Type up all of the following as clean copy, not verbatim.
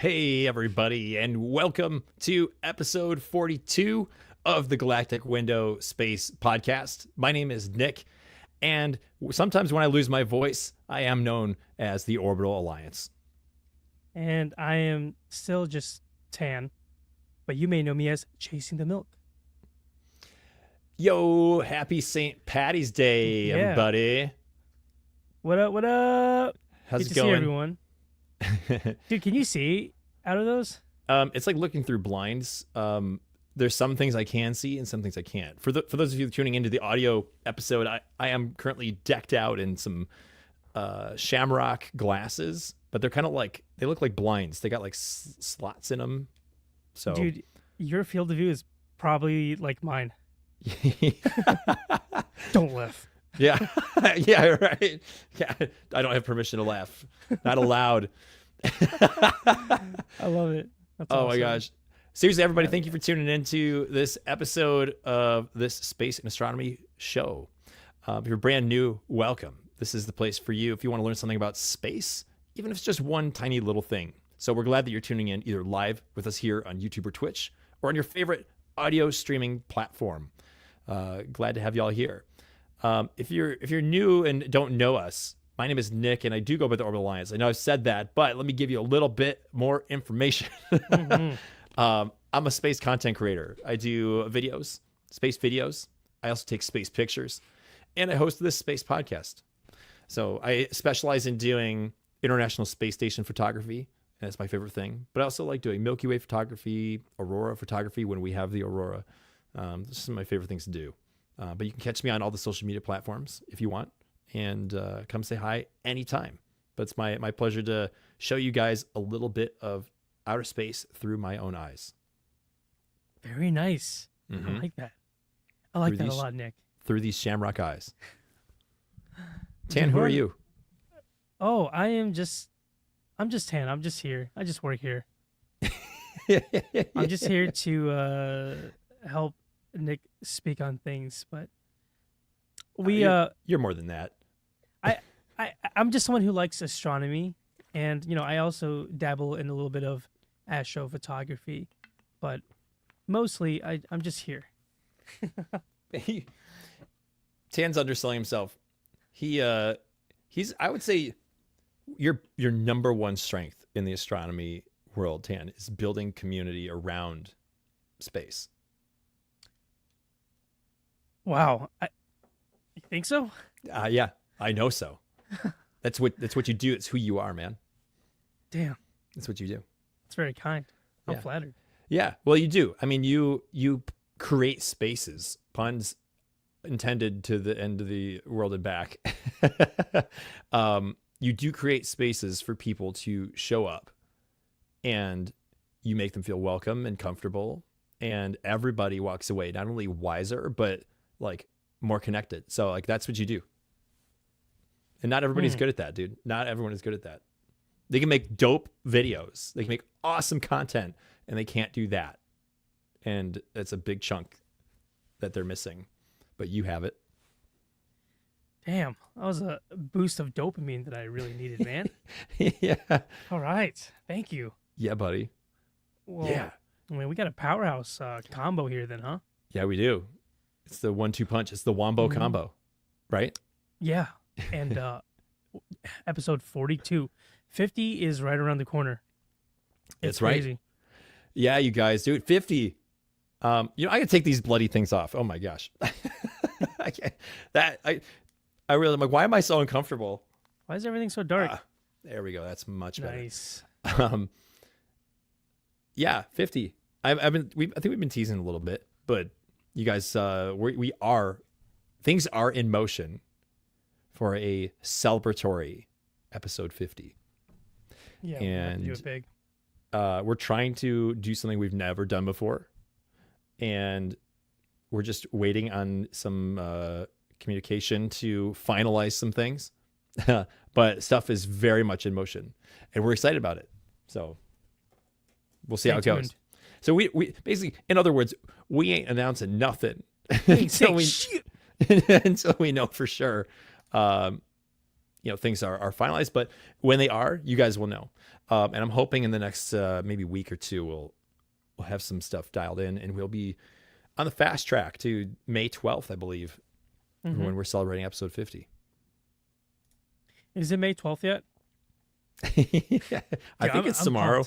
Hey, everybody, and welcome to episode 42 of the Galactic Window Space Podcast. My name is Nick, and sometimes when I lose my voice, I am known as the Orbital Alliance. And I am still just tan, but you may know me as Chasing the Milk. Yo, happy St. Patty's Day, everybody. What up, what up? How's Good it to going? see everyone. Dude, can you see out of those? It's like looking through blinds. There's some things I can see and some things I can't. For those of you tuning into the audio episode, I am currently decked out in some shamrock glasses, but they're kind of like, they look like blinds. They got like slots in them. So, Dude, your field of view is probably like mine. Don't laugh. Yeah, yeah, right. Yeah, I don't have permission to laugh. Not allowed. I love it. That's Oh my awesome. gosh. Seriously, everybody, thank you for tuning into this episode of this Space and Astronomy show. If you're brand new, welcome. This is the place for you if you want to learn something about space, even if it's just one tiny little thing. So we're glad that you're tuning in either live with us here on YouTube or Twitch or on your favorite audio streaming platform. Glad to have y'all here. If you're new and don't know us, my name is Nick, and I do go by the Orbital Alliance. I know I've said that, but let me give you a little bit more information. I'm a space content creator. I do videos, space videos. I also take space pictures, and I host this space podcast. So I specialize in doing International Space Station photography, and that's my favorite thing. But I also like doing Milky Way photography, aurora photography when we have the aurora. This is some of my favorite things to do. But you can catch me on all the social media platforms if you want, and come say hi anytime. But it's my pleasure to show you guys a little bit of outer space through my own eyes. Very nice. Mhm. I like that. I like Through that these- a lot, Nick. Through these shamrock eyes. Tan, Dude, who are we're- you? Oh, I'm just tan. I'm just here. I just work here. I'm just here to help Nick speak on things, but You're more than that. I'm just someone who likes astronomy, and I also dabble in a little bit of astrophotography, but mostly I'm just here. Tan's underselling himself. He's I would say your number one strength in the astronomy world, Tan, is building community around space. Wow, you think so? Yeah, I know so. That's what you do. It's who you are, man. Damn, That's what you do. that's very kind. I'm Yeah. flattered. Yeah, well, you do. I mean, you create spaces, puns intended, to the end of the world and back. You do create spaces for people to show up, and you make them feel welcome and comfortable, and everybody walks away not only wiser but like more connected. So like that's what you do. And not everybody's good at that, dude. Not everyone is good at that. They can make dope videos. They can make awesome content, and they can't do that. And that's a big chunk that they're missing. But you have it. Damn, that was a boost of dopamine that I really needed, man. Yeah. All right, thank you. Yeah, buddy. Well, Yeah. I mean, we got a powerhouse combo here, then, huh? Yeah, we do. It's the 1-2 punch. It's the wombo Mhm. combo, right? Yeah, and episode 42. 50 is right around the corner. That's right. Crazy. Yeah, you guys, dude. 50. I gotta take these bloody things off. Oh my gosh. I can't. I really, I'm like, why am I so uncomfortable? Why is everything so dark? There we go. That's much better. Nice. Yeah, 50. I think we've been teasing a little bit, but you guys, things are in motion for a celebratory episode 50. Yeah, we have to do and- it big. We're trying to do something we've never done before, and we're just waiting on some communication to finalize some things. But stuff is very much in motion, and we're excited about it. So we'll see how it Stay goes. tuned. So we basically, in other words, we ain't announcing nothing Ain't until saying we shit. until we know for sure. things are finalized. But when they are, you guys will know. And I'm hoping in the next maybe week or two, we'll have some stuff dialed in, and we'll be on the fast track to May 12th, I believe, when we're celebrating episode 50. Is it May 12th yet? Yeah, I think it's tomorrow.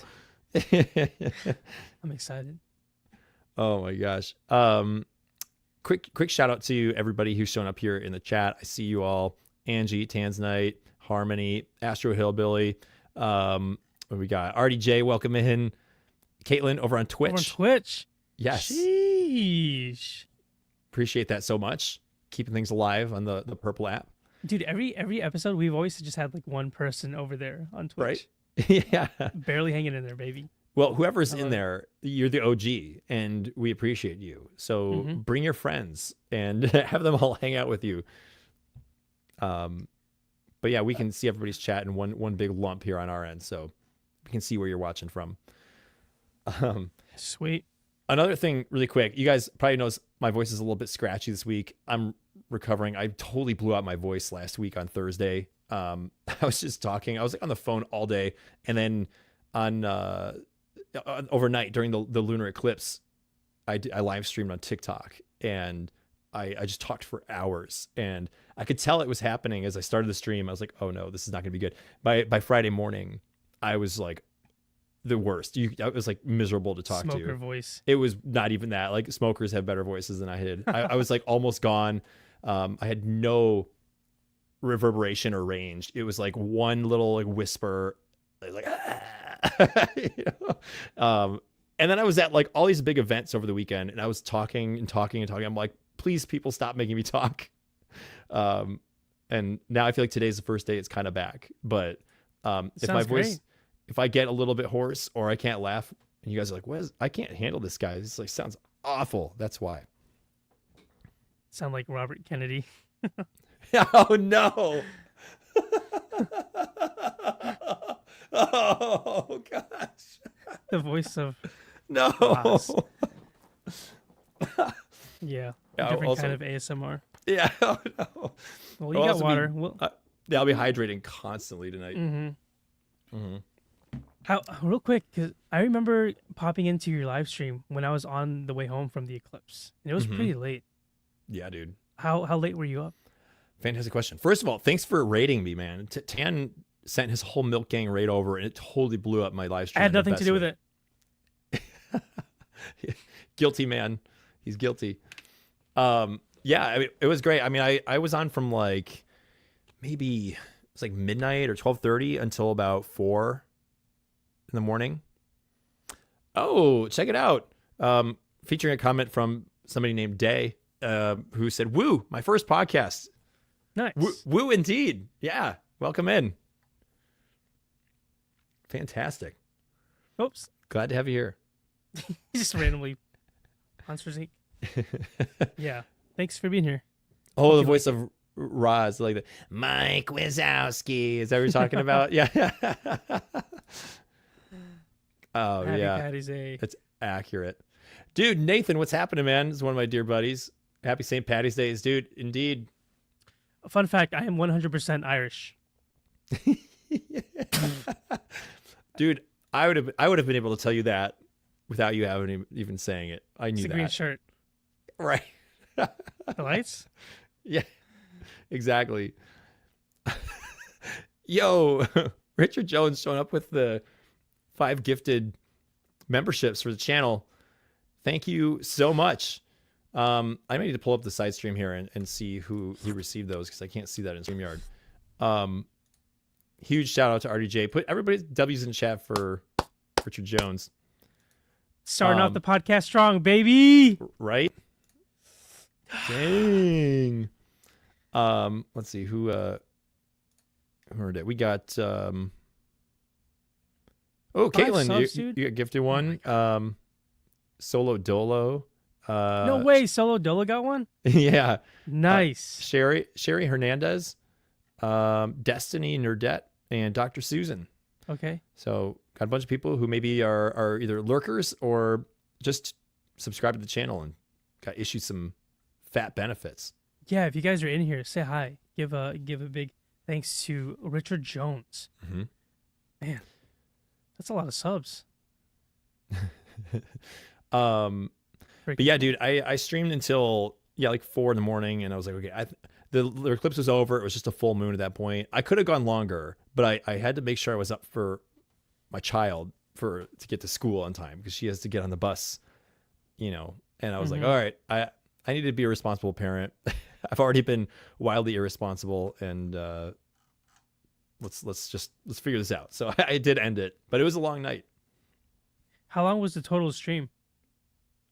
I'm excited. Oh my gosh. Quick shout out to everybody who's shown up here in the chat. I see you all. Angie, Tanzanite, Harmony, Astro Hillbilly. We got RDJ, welcome in. Caitlin over on Twitch. Yes. Sheesh. Appreciate that so much. Keeping things alive on the Purple app. Dude, every episode we've always just had like one person over there on Twitch. Right? Yeah. Barely hanging in there, baby. Well, whoever's in there, you're the OG, and we appreciate you. So bring your friends and have them all hang out with you. But yeah, we can see everybody's chat in one big lump here on our end, so we can see where you're watching from. Sweet. Another thing, really quick, you guys probably notice my voice is a little bit scratchy this week. I'm recovering. I totally blew out my voice last week on Thursday. I was just talking. I was like on the phone all day, and then on overnight during the Lunar Eclipse, I live streamed on TikTok, and I just talked for hours, and I could tell it was happening as I started the stream. I was like, oh no, this is not gonna be good. By Friday morning, I was like the worst. I was like miserable to talk to. Smoker voice. It was not even that. Like, smokers have better voices than I did. I was like almost gone. I had no reverberation or range. It was like one little like whisper, like and then I was at like all these big events over the weekend, and I was talking and talking and talking. I'm like, please, people, stop making me talk. And now I feel like today's the first day it's kind of back. But if my voice, great. If I get a little bit hoarse or I can't laugh, and you guys are like, I can't handle this guy. This like sounds awful. That's why. Sound like Robert Kennedy. Oh no. Oh gosh. The voice of no. Yeah. Yeah, Different also, kind of ASMR. Yeah. Oh no. Well, you got water. Yeah, I'll be hydrating constantly tonight. Real quick, because I remember popping into your live stream when I was on the way home from the eclipse, and it was pretty late. Yeah, dude. How late were you up? Fantastic question. First of all, thanks for raiding me, man. Tan sent his whole Milk Gang raid over, and it totally blew up my live stream. I had nothing to do with it. Guilty man. He's guilty. Yeah, I mean, it was great. I mean, I was on from like maybe it was like midnight or 12:30 until about 4 in the morning. Oh, check it out. Featuring a comment from somebody named Day, who said, "Woo, my first podcast." Nice. Woo indeed. Yeah. Welcome in. Fantastic. Oops. Glad to have you here. Just randomly. Monsters Inc. Yeah. Thanks for being here. Oh, the voice of Roz, like the Mike Wazowski. Is that what you're talking about? Yeah. Oh, Happy yeah. Patty's Day. It's accurate. Dude, Nathan, what's happening, man? This is one of my dear buddies. Happy St. Patty's Day, dude. Indeed. Fun fact, I am 100% Irish. Dude, I would have been able to tell you that without you having even saying it. I knew It's a that. green shirt. Right. The lights? Yeah. Exactly. Yo, Richard Jones showing up with the 5 gifted memberships for the channel. Thank you so much. I may need to pull up the side stream here and see who he received those, because I can't see that in StreamYard. Huge shout out to RDJ. Put everybody's W's in chat for Richard Jones. Starting off the podcast strong, baby. Right? Dang. Let's see who heard it. We got oh, Caitlin, subs, you got gifted one. Solo Dolo. No way, Solo Dolo got one? Yeah. Nice. Sherry Hernandez, Destiny Nerdette, and Dr. Susan. Okay. So got a bunch of people who maybe are either lurkers or just subscribe to the channel and got issued some fat benefits. Yeah, if you guys are in here, say hi. Give a big thanks to Richard Jones. Mm-hmm. Man, that's a lot of subs. But yeah, dude, I streamed until like 4 in the morning, and I was like, okay, the eclipse was over. It was just a full moon at that point. I could have gone longer, but I had to make sure I was up for my child to get to school on time because she has to get on the bus, And I was like, all right, I need to be a responsible parent. I've already been wildly irresponsible, and let's figure this out. So I did end it, but it was a long night. How long was the total stream?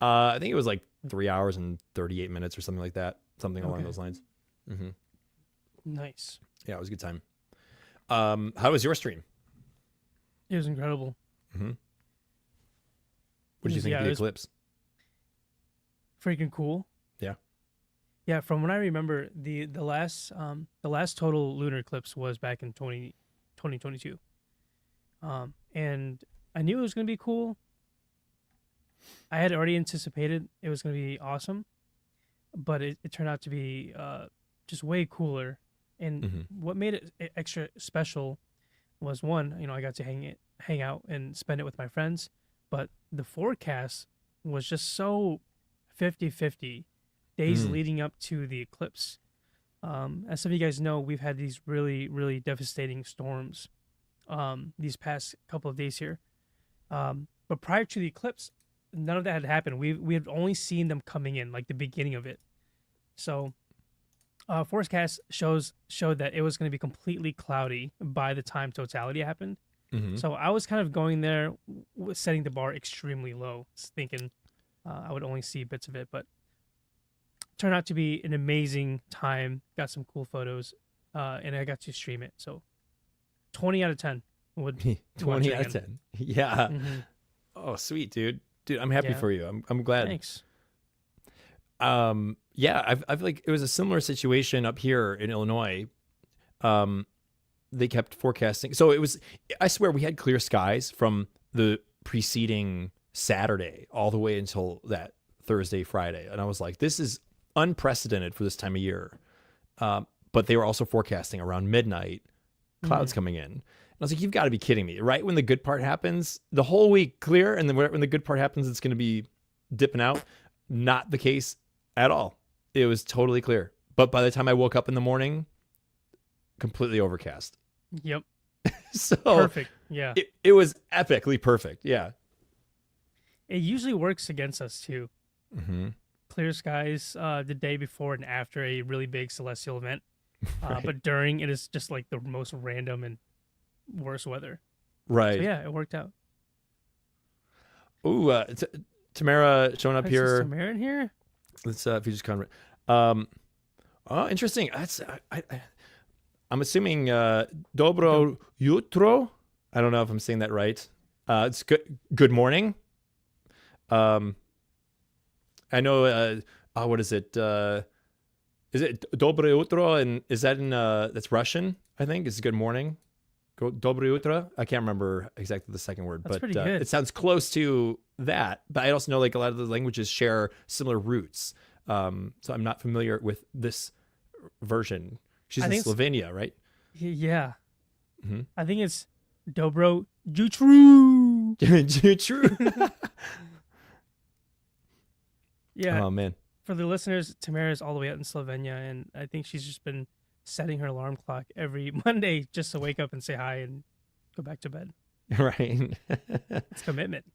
I think it was like 3 hours and 38 minutes or something like that. Something along those lines. Mm-hmm. Nice. Yeah, it was a good time. How was your stream? It was incredible. Mm-hmm. What did you think of the eclipse? Freaking cool. Yeah. Yeah, from what I remember, the last total lunar eclipse was back in 2022. And I knew it was going to be cool. I had already anticipated it was going to be awesome, but it turned out to be just way cooler. And what made it extra special was, one, I got to hang out and spend it with my friends, but the forecast was just so 50-50 days leading up to the eclipse. As some of you guys know, we've had these really, really devastating storms these past couple of days here. But prior to the eclipse, none of that had happened. We had only seen them coming in, like the beginning of it. So forecast showed that it was going to be completely cloudy by the time totality happened. So I was kind of going there, setting the bar extremely low, thinking I would only see bits of it, but turned out to be an amazing time. Got some cool photos, and I got to stream it. So 20 out of 10 would 20 out of 10. Yeah. Oh, sweet, dude. I'm happy for you. I'm glad. Thanks. Yeah, I've like, it was a similar situation up here in Illinois. They kept forecasting. So I swear we had clear skies from the preceding Saturday all the way until that Thursday, Friday. And I was like, this is unprecedented for this time of year. But they were also forecasting around midnight, clouds coming in. And I was like, you've got to be kidding me. Right when the good part happens, the whole week clear. And then when the good part happens, it's going to be dipping out. Not the case at all. It was totally clear. But by the time I woke up in the morning, completely overcast. Yep. So perfect. Yeah. It was epically perfect. Yeah. It usually works against us too. Clear skies the day before and after a really big celestial event. Right. But during, it is just like the most random and worst weather. Right. So yeah, it worked out. Ooh, Tamara showing up here. Is Tamara in here? Let's if you just kind of oh, interesting. That's I'm assuming Dobro jutro. I don't know if I'm saying that right. It's good morning. I know what is it? Is it Dobro jutro, and is that in that's Russian? I think it's good morning. Dobro jutro. I can't remember exactly the second word, That's but pretty good. It sounds close to that. But I also know like a lot of the languages share similar roots. So I'm not familiar with this version. She's in Slovenia, right? Yeah. I think it's Dobro jutro. Jutro. Yeah. Oh man. For the listeners, Tamara is all the way out in Slovenia, and I think she's just been setting her alarm clock every Monday just to wake up and say hi and go back to bed. Right. It's commitment.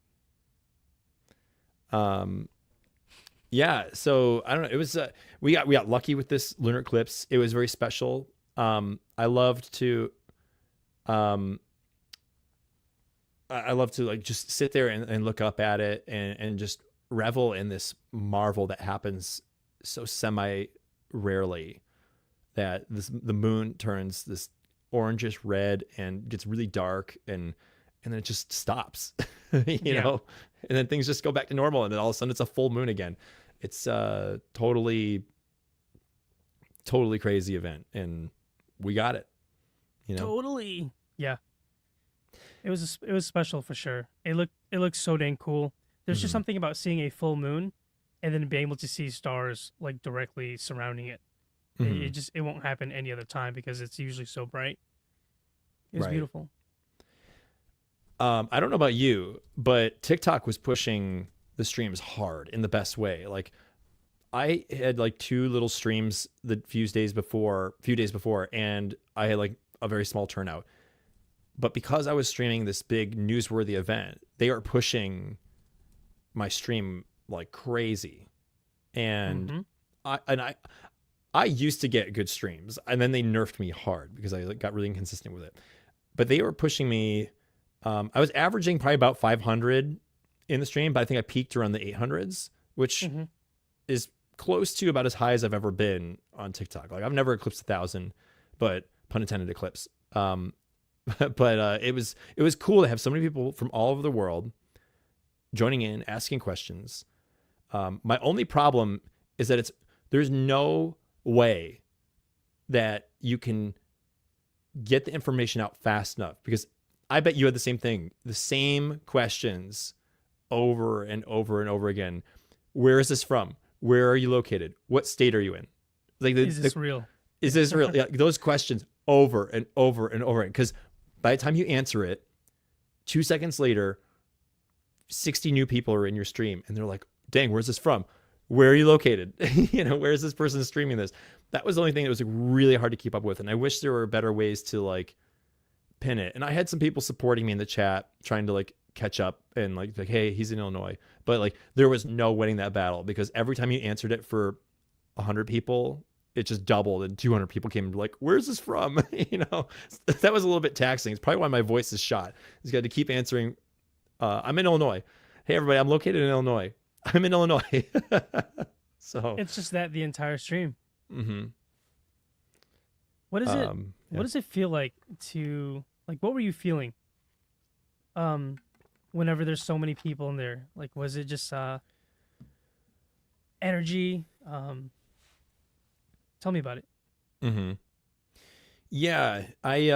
Yeah. So I don't know. It was we got lucky with this lunar eclipse. It was very special. I loved to like just sit there and look up at it and just revel in this marvel that happens so semi rarely, that the moon turns this orangish red and gets really dark and then it just stops, you know, and then things just go back to normal, and then all of a sudden it's a full moon again. It's totally crazy event, and we got it, you know. Totally. Yeah. It was special for sure. It looked so dang cool. There's just something about seeing a full moon and then being able to see stars like directly surrounding it. It just it won't happen any other time because it's usually so bright. It was Right. beautiful. I don't know about you, but TikTok was pushing the streams hard in the best way. Like I had like two little streams the few days before, and I had like a very small turnout. But because I was streaming this big newsworthy event, they are pushing my stream like crazy. And Mm-hmm. I used to get good streams, and then they nerfed me hard because I like, got really inconsistent with it. But they were pushing me. I was averaging probably about 500 in the stream, but I think I peaked around the 800s, which Mm-hmm. is close to about as high as I've ever been on TikTok. Like I've never eclipsed 1,000, but pun intended eclipse. But it was cool to have so many people from all over the world joining in, asking questions. My only problem is that there's no way that you can get the information out fast enough, because I bet you had the same thing, the same questions over and over and over again. Where is this from? Where are you located? What state are you in? Like Is this real? is this real? Yeah, those questions over and over and over. Because by the time you answer it, 2 seconds later, 60 new people are in your stream, and they're like, "Dang, where's this from? Where are you located? Where is this person streaming this?" That was the only thing that was like really hard to keep up with, and I wish there were better ways to like pin it. And I had some people supporting me in the chat, trying to like catch up and like, hey, he's in Illinois, but like there was no winning that battle, because every time you answered it for 100 people, it just doubled, and 200 people came like, where's this from? That was a little bit taxing. It's probably why my voice is shot. He's got to keep answering. I'm in Illinois. Hey everybody, I'm located in Illinois. I'm in Illinois. So It's just that the entire stream. mm-hmm. What is it? Yeah. What does it feel like to like? What were you feeling? Whenever there's so many people in there, like, was it just energy? Tell me about it. Mm-hmm. Yeah, I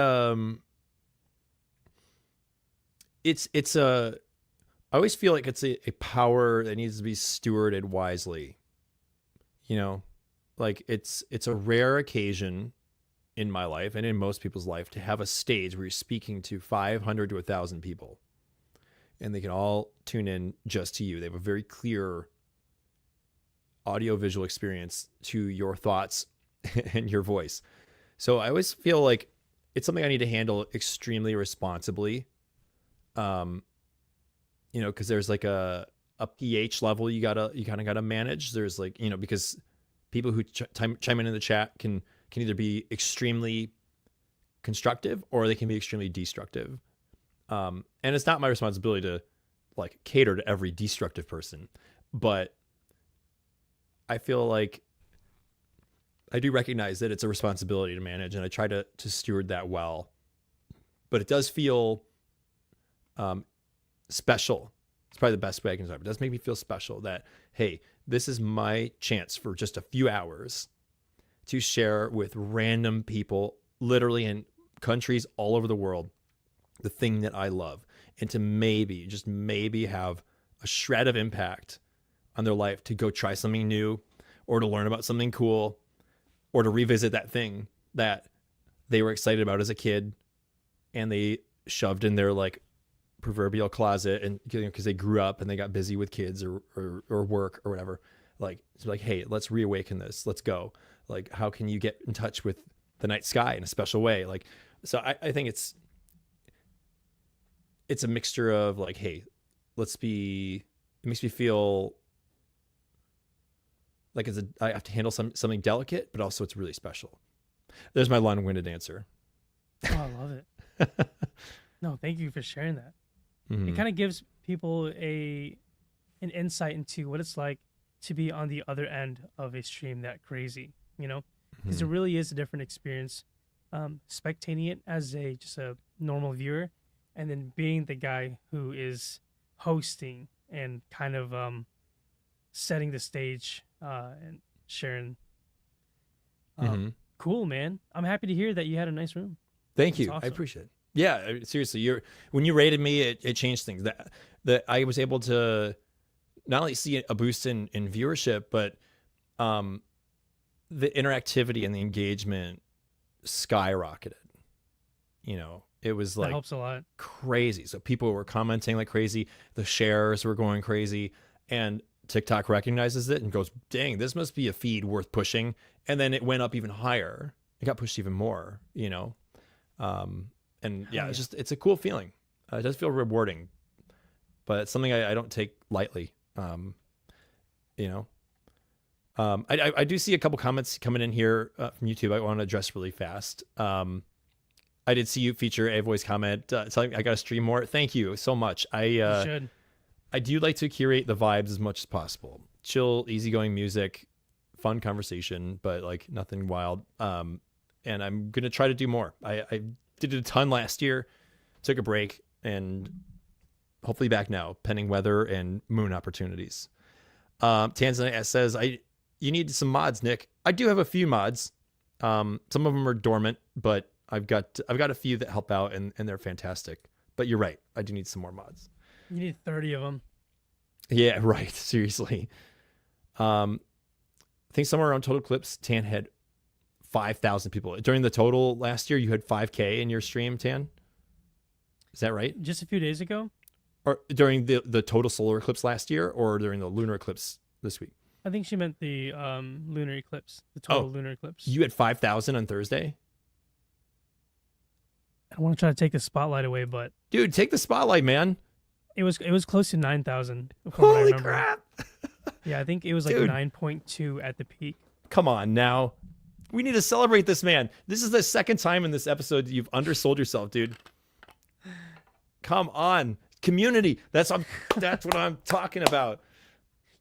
always feel like it's a power that needs to be stewarded wisely. Like it's a rare occasion in my life and in most people's life to have a stage where you're speaking to 500 to 1,000 people, and they can all tune in just to you. They have a very clear audio visual experience to your thoughts and your voice. So I always feel like it's something I need to handle extremely responsibly. Because there's like a pH level you kind of gotta manage. There's like, because people who chime in the chat can either be extremely constructive or they can be extremely destructive. And it's not my responsibility to like cater to every destructive person, but I feel like I do recognize that it's a responsibility to manage, and I try to steward that well. But it does feel special. It's probably the best way I can describe it. It does make me feel special that, hey, this is my chance for just a few hours to share with random people, literally in countries all over the world, the thing that I love, and to maybe, just maybe, have a shred of impact on their life to go try something new, or to learn about something cool, or to revisit that thing that they were excited about as a kid and they shoved in their like proverbial closet, and because they grew up and they got busy with kids or work or whatever. Like, it's like, hey, let's reawaken this. Let's go. Like, how can you get in touch with the night sky in a special way? Like, so I think it's a mixture of like, hey, it makes me feel like I have to handle something delicate, but also it's really special. There's my long-winded answer. Oh, I love it. No, thank you for sharing that. Mm-hmm. It kind of gives people an insight into what it's like to be on the other end of a stream that crazy, because it really is a different experience, spectating it as just a normal viewer, and then being the guy who is hosting and kind of setting the stage and sharing. Cool, man. I'm happy to hear that you had a nice room. Thank That's you. awesome. I appreciate it. Yeah, seriously, when you rated me, it changed things. That I was able to not only see a boost in viewership, but the interactivity and the engagement skyrocketed. You know, it was That like helps a lot. crazy. So people were commenting like crazy. The shares were going crazy, and TikTok recognizes it and goes, dang, this must be a feed worth pushing. And then it went up even higher. It got pushed even more, you know? And yeah, it's a cool feeling. It does feel rewarding, but it's something I don't take lightly. You know, I do see a couple comments coming in here from YouTube. I want to address really fast. I did see you feature a voice comment telling me I got to stream more. Thank you so much. You should. I do like to curate the vibes as much as possible. Chill, easygoing music, fun conversation, but like nothing wild. And I'm going to try to do more. I did a ton last year, took a break, and hopefully back now, pending weather and moon opportunities. Tanzania says, you need some mods, Nick. I do have a few mods. Some of them are dormant, but I've got a few that help out, and they're fantastic. But you're right. I do need some more mods. You need 30 of them. Yeah, right. Seriously. I think somewhere around Total Eclipse, Tan had 5,000 people. During the total last year, you had 5K in your stream, Tan? Is that right? Just a few days ago? Or during the total solar eclipse last year, or during the lunar eclipse this week? I think she meant the lunar eclipse, the total lunar eclipse. You had 5,000 on Thursday? I don't want to try to take the spotlight away, but... Dude, take the spotlight, man. It was close to 9,000. Holy crap. Yeah, I think it was like 9.2 at the peak. Come on now. We need to celebrate this, man. This is the second time in this episode you've undersold yourself, dude. Come on. Community. That's what I'm talking about.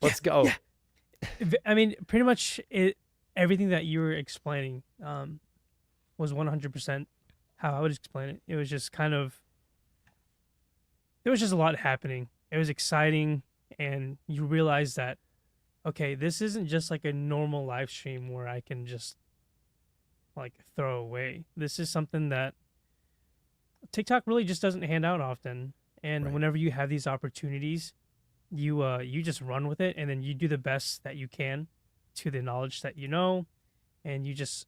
Let's go. Yeah. I mean, pretty much everything that you were explaining was 100% how I would explain it. It was just kind of... There was just a lot happening. It was exciting, and you realize that, okay, this isn't just like a normal live stream where I can just like throw away. This is something that TikTok really just doesn't hand out often. And whenever you have these opportunities, you just run with it, and then you do the best that you can to the knowledge that you know, and you just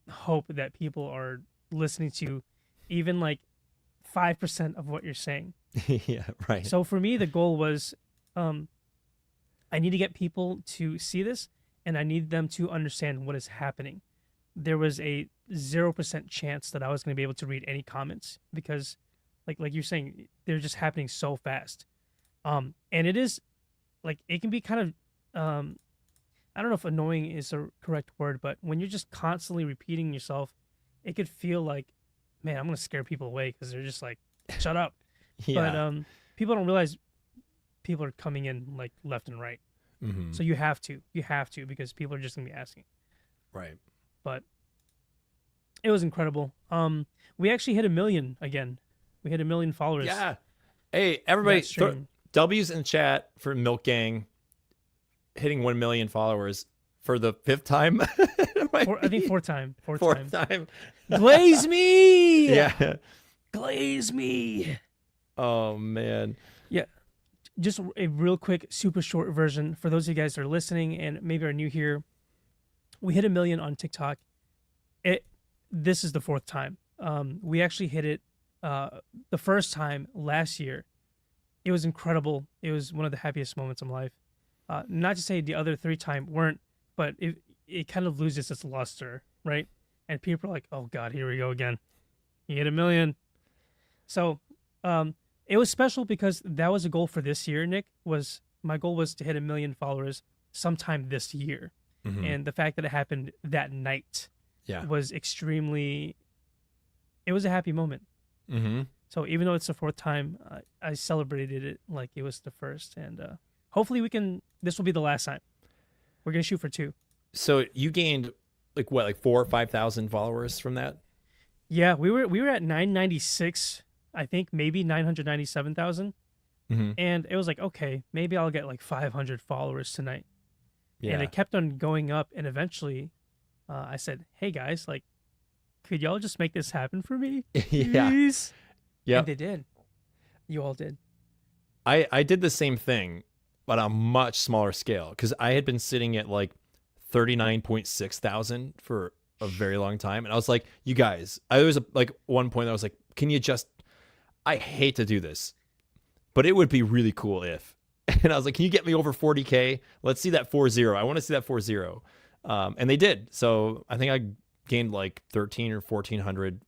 hope that people are listening to even like 5% of what you're saying. Yeah, right. So for me, the goal was I need to get people to see this, and I need them to understand what is happening. There was a 0% chance that I was going to be able to read any comments because, like you're saying, they're just happening so fast. And it is, like, it can be kind of, I don't know if annoying is the correct word, but when you're just constantly repeating yourself, it could feel like, man, I'm going to scare people away because they're just like, shut up. Yeah. But people don't realize people are coming in like left and right. Mm-hmm. So you have to because people are just gonna be asking. Right. But it was incredible. We actually hit 1 million again. We hit 1 million followers. Yeah. Hey, everybody, W's in chat for Milk Gang hitting 1 million followers for the 5th time. I think fourth time. Glaze me. Yeah. Glaze me. Oh man. Yeah. Just a real quick, super short version for those of you guys that are listening and maybe are new here. We hit 1 million on TikTok. This is the 4th time. We actually hit it the first time last year. It was incredible. It was one of the happiest moments of my life. Not to say the other 3 times weren't, but it kind of loses its luster, right? And people are like, oh God, here we go again. He hit 1 million. So it was special because that was a goal for this year, Nick. My goal was to hit 1 million followers sometime this year. Mm-hmm. And the fact that it happened that night was extremely... It was a happy moment. Mm-hmm. So even though it's the 4th time, I celebrated it like it was the first. And hopefully this will be the last time. We're going to shoot for 2. So you gained like 4,000 or 5,000 followers from that? Yeah, we were at 996, I think, maybe 997,000. Mm-hmm. And it was like, okay, maybe I'll get like 500 followers tonight. Yeah. And it kept on going up. And eventually I said, hey guys, like, could y'all just make this happen for me? Please? Yeah. And they did. You all did. I did the same thing, but on a much smaller scale, because I had been sitting at like 39.6 thousand for a very long time. And I was like, you guys, I was like one point I was like, can you just, I hate to do this, but it would be really cool if, and I was like, can you get me over 40K? Let's see that 40. I want to see that 40. And they did. So I think I gained like 13 or 1400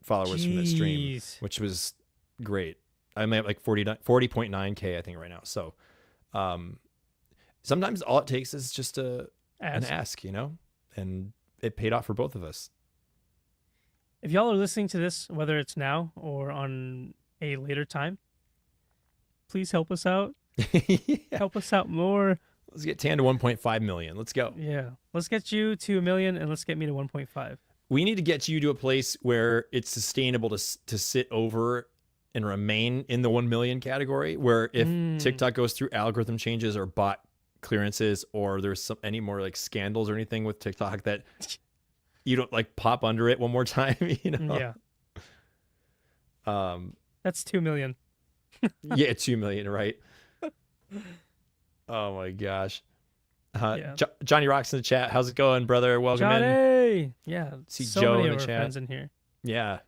followers from that stream, which was great. I'm at like 40.9K, I think right now. So, sometimes all it takes is just an ask, you know, and it paid off for both of us. If y'all are listening to this, whether it's now or on a later time, please help us out. Yeah. Help us out more. Let's get Tan to 1.5 million. Let's go. Yeah. Let's get you to 1 million and let's get me to 1.5. We need to get you to a place where it's sustainable to sit over and remain in the 1 million category, where if TikTok goes through algorithm changes or bot clearances, or there's any more like scandals or anything with TikTok, that you don't like pop under it one more time, you know? Yeah. That's 2 million. Yeah, 2 million, right? Oh my gosh. Johnny Rocks in the chat. How's it going, brother? Welcome Johnny! in. Yeah. See so Joe many in of the our chat. friends in here. Yeah.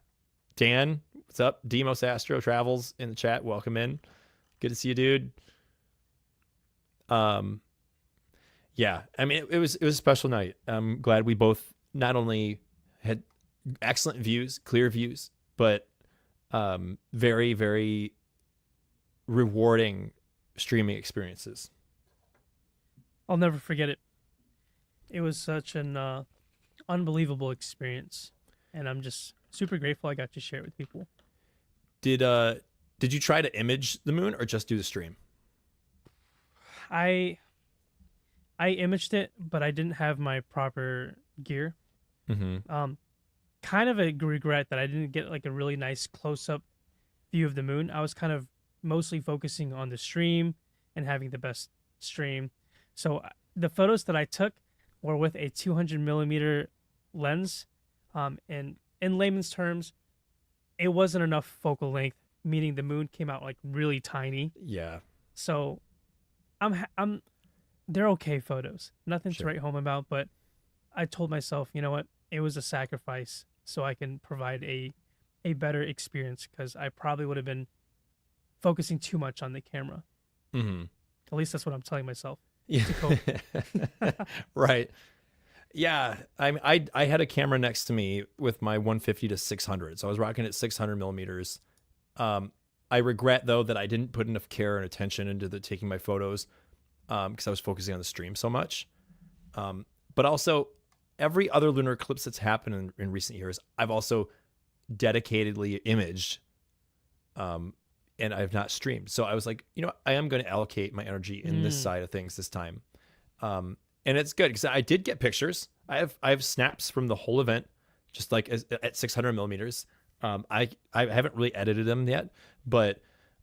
Dan, what's up? Demos Astro Travels in the chat. Welcome in. Good to see you, dude. Yeah. I mean, it was a special night. I'm glad we both not only had excellent views, clear views, but very, very rewarding streaming experiences. I'll never forget it. It was such an unbelievable experience, and I'm just super grateful I got to share it with people. Did you try to image the moon or just do the stream? I imaged it, but I didn't have my proper gear. Mm-hmm. Kind of a regret that I didn't get like a really nice close-up view of the moon. I was kind of mostly focusing on the stream and having the best stream. So the photos that I took were with a 200 millimeter lens. And in layman's terms, it wasn't enough focal length, meaning the moon came out like really tiny. Yeah. So they're okay photos. Nothing to write home about, but I told myself, you know what? It was a sacrifice so I can provide a better experience, because I probably would have been focusing too much on the camera. Mm-hmm. At least that's what I'm telling myself. Yeah. To cope. Right. Yeah. I had a camera next to me with my 150 to 600. So I was rocking at 600 millimeters. I regret though that I didn't put enough care and attention into taking my photos, because I was focusing on the stream so much. But also every other lunar eclipse that's happened in recent years, I've also dedicatedly imaged, and I've not streamed. So I was like, you know, I am going to allocate my energy in this side of things this time. And it's good because I did get pictures. I have snaps from the whole event, just like at 600 millimeters. I haven't really edited them yet, but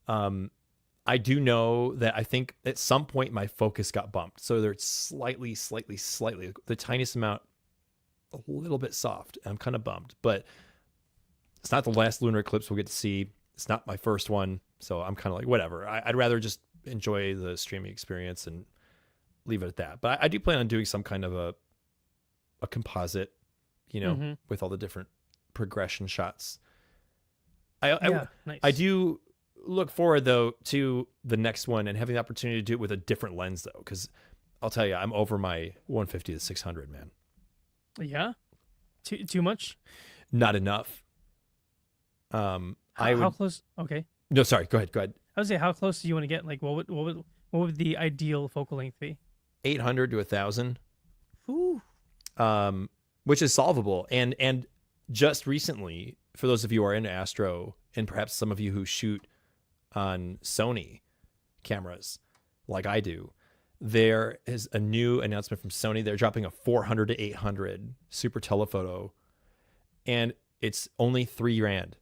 I do know that I think at some point my focus got bumped. So they're slightly, the tiniest amount, a little bit soft. I'm kind of bummed, but it's not the last lunar eclipse we'll get to see. It's not my first one. So I'm kind of like, whatever. I'd rather just enjoy the streaming experience and leave it at that. But I do plan on doing some kind of a composite, you know, with all the different progression shots. Nice. I do look forward though to the next one and having the opportunity to do it with a different lens though, because I'll tell you, I'm over my 150 to 600, man. Yeah, too much. Not enough. How close? Okay. No, sorry. Go ahead. I would say, how close do you want to get? Like, what would the ideal focal length be? 800 to 1,000. Ooh. Which is solvable. And just recently, for those of you who are into astro, and perhaps some of you who shoot on Sony cameras, like I do, there is a new announcement from Sony. They're dropping a 400 to 800 super telephoto, and it's only $3,000.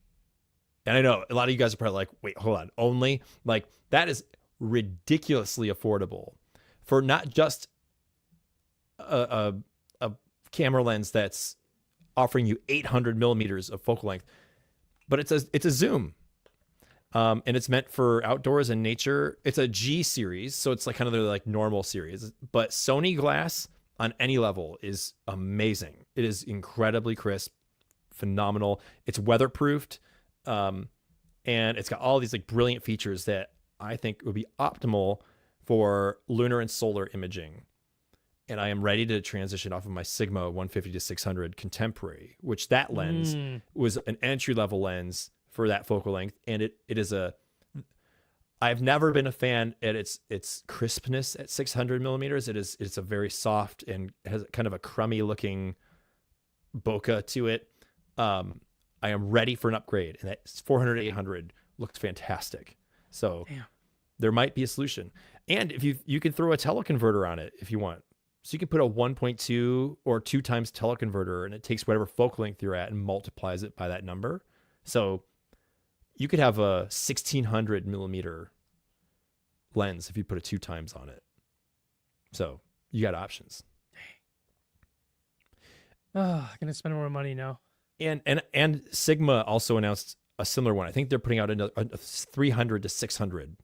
And I know a lot of you guys are probably like, wait, hold on. Only? Like, that is ridiculously affordable for not just a camera lens that's offering you 800 millimeters of focal length, but it's a zoom. And it's meant for outdoors and nature. It's a G series, so it's like kind of their like normal series. But Sony glass on any level is amazing. It is incredibly crisp, phenomenal. It's weatherproofed, and it's got all these like brilliant features that I think would be optimal for lunar and solar imaging. And I am ready to transition off of my Sigma 150 to 600 contemporary, which that lens was an entry level lens for that focal length. And it is I've never been a fan at its crispness at 600 millimeters. It's a very soft and has kind of a crummy looking bokeh to it. I am ready for an upgrade, and that 400 800 looks fantastic. So there might be a solution. And if you can throw a teleconverter on it if you want. So you can put a 1.2 or 2 times teleconverter, and it takes whatever focal length you're at and multiplies it by that number. So you could have a 1600 millimeter lens if you put a 2 times on it. So you got options. Oh, I'm gonna spend more money now. And Sigma also announced a similar one. I think they're putting out a 300 to 600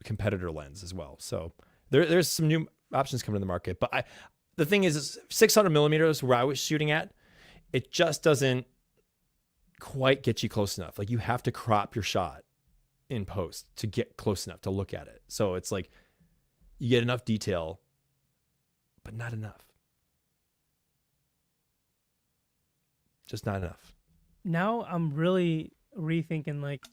competitor lens as well. So there's some new options coming to the market. But the thing is 600 millimeters where I was shooting at, it just doesn't quite get you close enough. Like you have to crop your shot in post to get close enough to look at it. So it's like you get enough detail, but not enough. Just not enough. Now I'm really rethinking, like,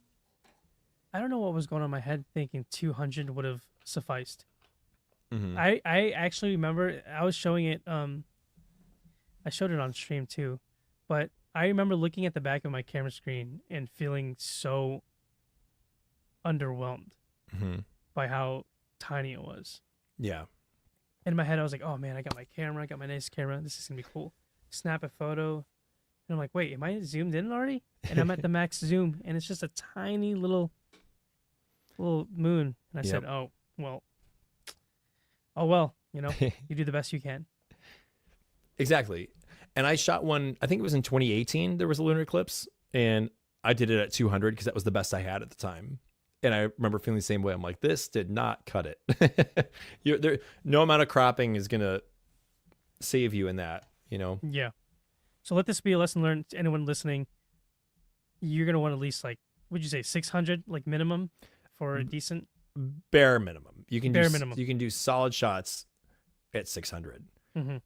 I don't know what was going on in my head thinking 200 would have sufficed. Mm-hmm. I actually remember I was showing it, I showed it on stream too, but I remember looking at the back of my camera screen and feeling so underwhelmed by how tiny it was. Yeah. In my head, I was like, oh man, I got my camera, I got my nice camera. This is going to be cool. Snap a photo. And I'm like, wait, am I zoomed in already? And I'm at the max zoom, and it's just a tiny little moon. And I said, oh, well, you know, you do the best you can. Exactly. And I shot one, I think it was in 2018, there was a lunar eclipse, and I did it at 200 because that was the best I had at the time. And I remember feeling the same way. I'm like, this did not cut it. No amount of cropping is going to save you in that, you know? Yeah. So let this be a lesson learned to anyone listening. You're going to want at least, like, would you say 600, like minimum for a decent? Bare minimum. You can minimum. You can do solid shots at 600. Mm-hmm.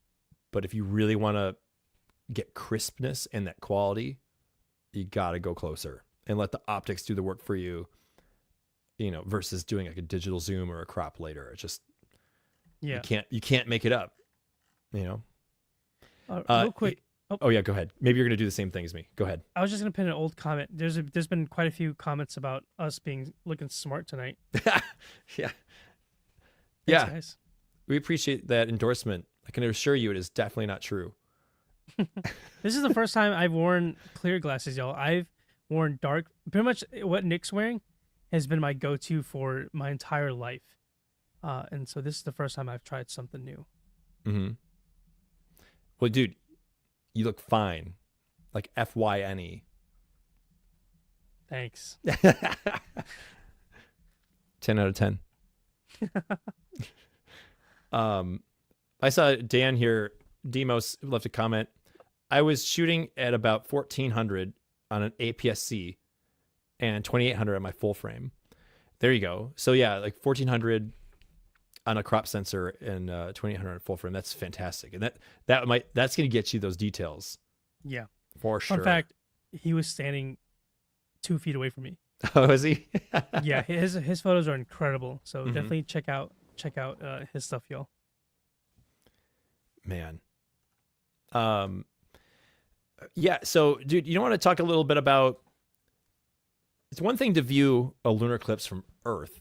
But if you really want to get crispness and that quality, you got to go closer and let the optics do the work for you, you know, versus doing like a digital zoom or a crop later. It's just, you can't make it up, you know? Real quick. Oh yeah, go ahead. Maybe you're going to do the same thing as me. Go ahead. I was just going to pin an old comment. There's been quite a few comments about us looking smart tonight. Yeah. Thanks, guys. We appreciate that endorsement. I can assure you it is definitely not true. This is the first time I've worn clear glasses, y'all. I've worn dark. Pretty much what Nick's wearing has been my go-to for my entire life. And so this is the first time I've tried something new. Mm-hmm. Well, dude, you look fine. Like FYNE. Thanks. 10 out of 10. I saw Dan here, Demos, left a comment. I was shooting at about 1400 on an APS-C and 2800 on my full frame. There you go. So yeah, like 1400 on a crop sensor and 2800 on full frame. That's fantastic. And that's going to get you those details. Yeah. For sure. Fun fact, he was standing 2 feet away from me. Oh, is he? Yeah, his photos are incredible. So definitely check out his stuff, y'all. Man. Yeah, so dude, you want to talk a little bit about, it's one thing to view a lunar eclipse from Earth,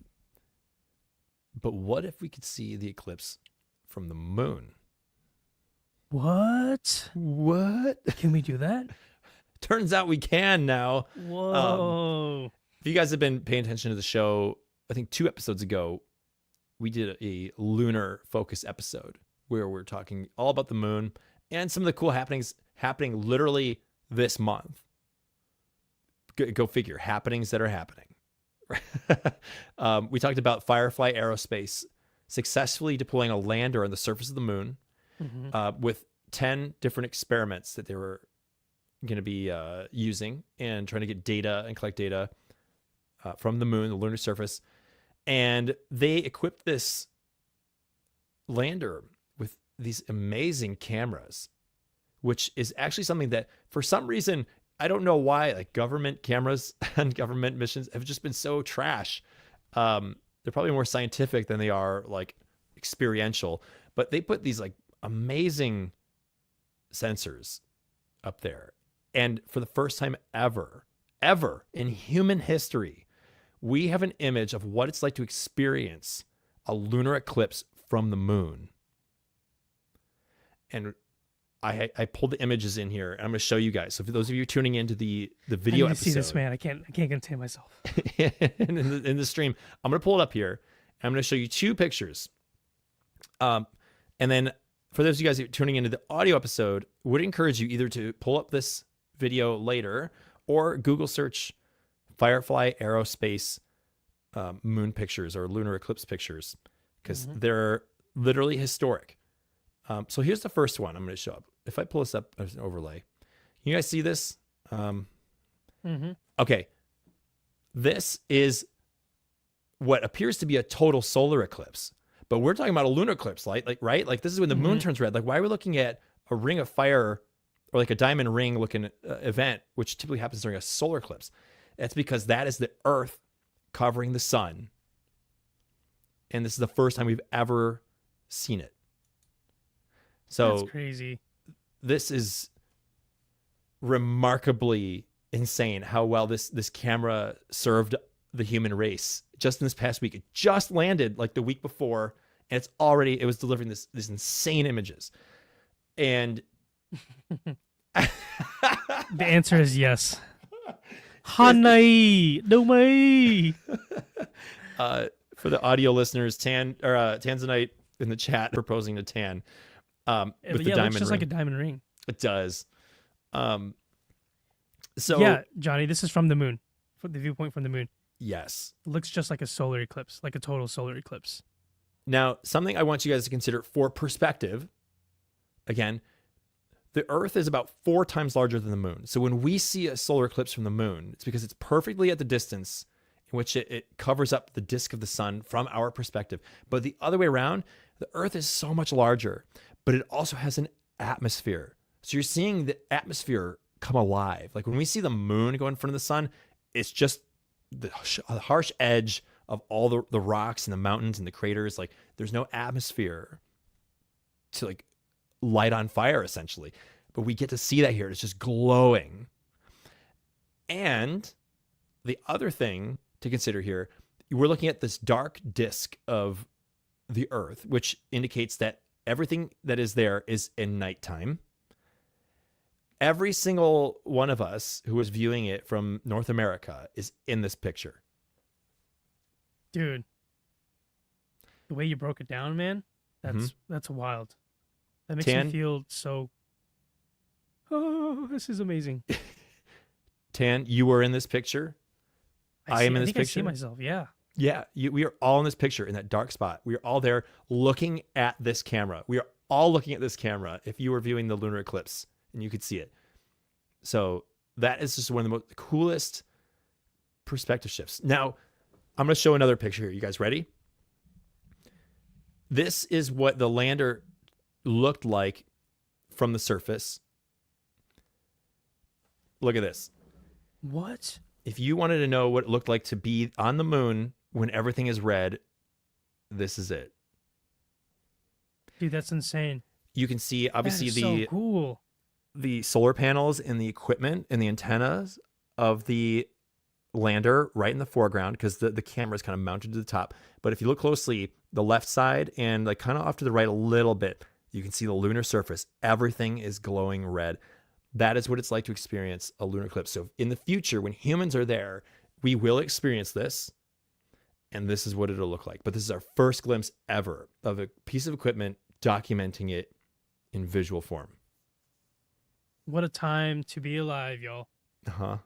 but what if we could see the eclipse from the moon? What? Can we do that? Turns out we can now. Whoa. If you guys have been paying attention to the show, I think 2 episodes ago, we did a lunar focus episode where we're talking all about the moon and some of the cool happenings happening literally this month. Go figure, happenings that are happening. We talked about Firefly Aerospace successfully deploying a lander on the surface of the moon with 10 different experiments that they were going to be using and trying to get data and collect data from the moon, the lunar surface. And they equipped this lander with these amazing cameras, which is actually something that for some reason, I don't know why, like government cameras and government missions have just been so trash. They're probably more scientific than they are like experiential, but they put these like amazing sensors up there. And for the first time ever in human history, we have an image of what it's like to experience a lunar eclipse from the moon. And I pulled the images in here, and I'm going to show you guys. So for those of you tuning into the video I need episode, to see this, man. I can't contain myself. in the stream, I'm going to pull it up here. And I'm going to show you two pictures. And then for those of you guys tuning into the audio episode, would encourage you either to pull up this video later or Google search Firefly Aerospace moon pictures or lunar eclipse pictures, because they're literally historic. So here's the first one I'm going to show up. If I pull this up as an overlay, you guys see this? Okay. This is what appears to be a total solar eclipse, but we're talking about a lunar eclipse, right? Like this is when the moon turns red. Like, why are we looking at a ring of fire or like a diamond ring looking event, which typically happens during a solar eclipse? That's because that is the Earth covering the sun. And this is the first time we've ever seen it. So that's crazy. This is remarkably insane how well this camera served the human race. Just in this past week, it just landed like the week before, and it was delivering this insane images. And the answer is yes. Hanai, no way. For the audio listeners, Tanzanite in the chat proposing to Tan. With the diamond looks just ring. like a diamond ring. It does. So yeah, Johnny, this is from the moon, from the viewpoint from the moon. Yes, it looks just like a solar eclipse, like a total solar eclipse. Now, something I want you guys to consider for perspective. Again, the Earth is about 4 times larger than the moon. So when we see a solar eclipse from the moon, it's because it's perfectly at the distance in which it covers up the disk of the sun from our perspective. But the other way around, the Earth is so much larger, but it also has an atmosphere. So you're seeing the atmosphere come alive. Like when we see the moon go in front of the sun, it's just the harsh edge of all the rocks and the mountains and the craters. Like there's no atmosphere to like light on fire essentially, but we get to see that here. It's just glowing. And the other thing to consider here, we're looking at this dark disk of the Earth, which indicates that everything that is there is in nighttime. Every single one of us who is viewing it from North America is in this picture. Dude, the way you broke it down, man, that's wild. That makes me feel so. Oh, this is amazing. Tan, you were in this picture. I am in this picture. I see myself. Yeah. Yeah, we are all in this picture in that dark spot. We are all there looking at this camera. We are all looking at this camera if you were viewing the lunar eclipse and you could see it. So that is just one of the most coolest perspective shifts. Now, I'm going to show another picture here. You guys ready? This is what the lander looked like from the surface. Look at this. What? If you wanted to know what it looked like to be on the moon when everything is red, this is it. Dude, that's insane. You can see obviously so cool. The solar panels and the equipment and the antennas of the lander right in the foreground because the camera is kind of mounted to the top. But if you look closely, the left side and like kind of off to the right a little bit, you can see the lunar surface. Everything is glowing red. That is what it's like to experience a lunar eclipse. So in the future, when humans are there, we will experience this, and this is what it'll look like. But this is our first glimpse ever of a piece of equipment documenting it in visual form. What a time to be alive, y'all. Uh-huh.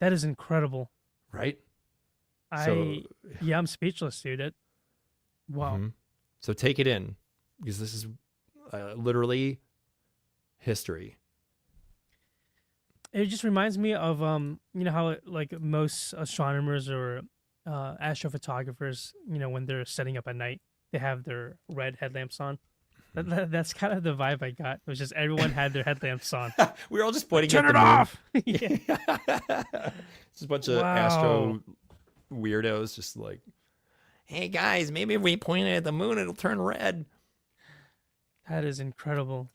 That is incredible. Right? I'm speechless, dude. Wow. So take it in, because this is literally history. It just reminds me of you know how like most astronomers or astrophotographers, you know, when they're setting up at night, they have their red headlamps on. That's kind of the vibe I got. It was just everyone had their headlamps on. We were all just pointing Turn at it the moon. off. Yeah. Just a bunch of Wow. astro weirdos, just like, hey guys, maybe if we point it at the moon, it'll turn red. That is incredible.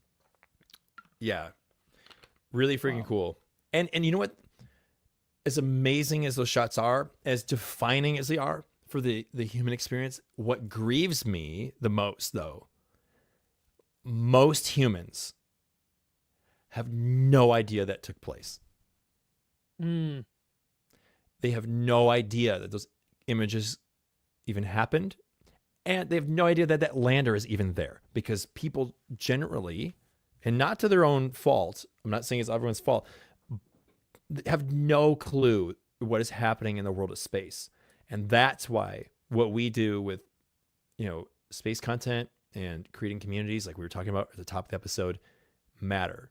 Yeah, really freaking cool. And you know what? As amazing as those shots are, as defining as they are for the human experience, what grieves me the most, though, most humans have no idea that took place. Mm. They have no idea that those images even happened. And they have no idea that that lander is even there, because people generally, and not to their own fault, I'm not saying it's everyone's fault, have no clue what is happening in the world of space. And that's why what we do with, space content and creating communities like we were talking about at the top of the episode matter,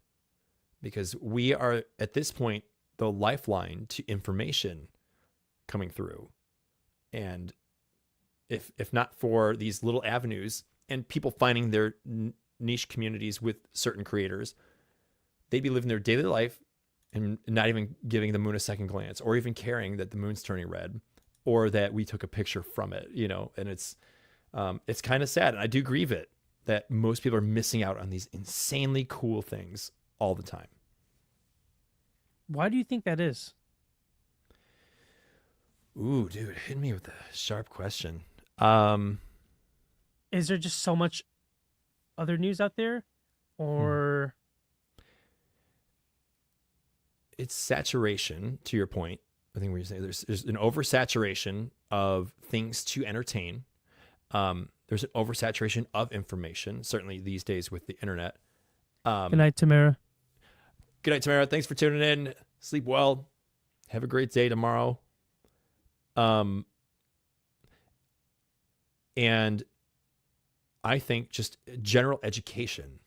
because we are at this point the lifeline to information coming through. And if not for these little avenues and people finding their niche communities with certain creators, they'd be living their daily life and not even giving the moon a second glance, or even caring that the moon's turning red, or that we took a picture from it, and it's kind of sad. And I do grieve it that most people are missing out on these insanely cool things all the time. Why do you think that is? Ooh, dude, hit me with a sharp question. Is there just so much other news out there, or it's saturation, to your point. I think what you're saying, there's an oversaturation of things to entertain. There's an oversaturation of information, certainly these days with the internet. Good night, Tamara. Good night, Tamara. Thanks for tuning in. Sleep well. Have a great day tomorrow. And I think just general education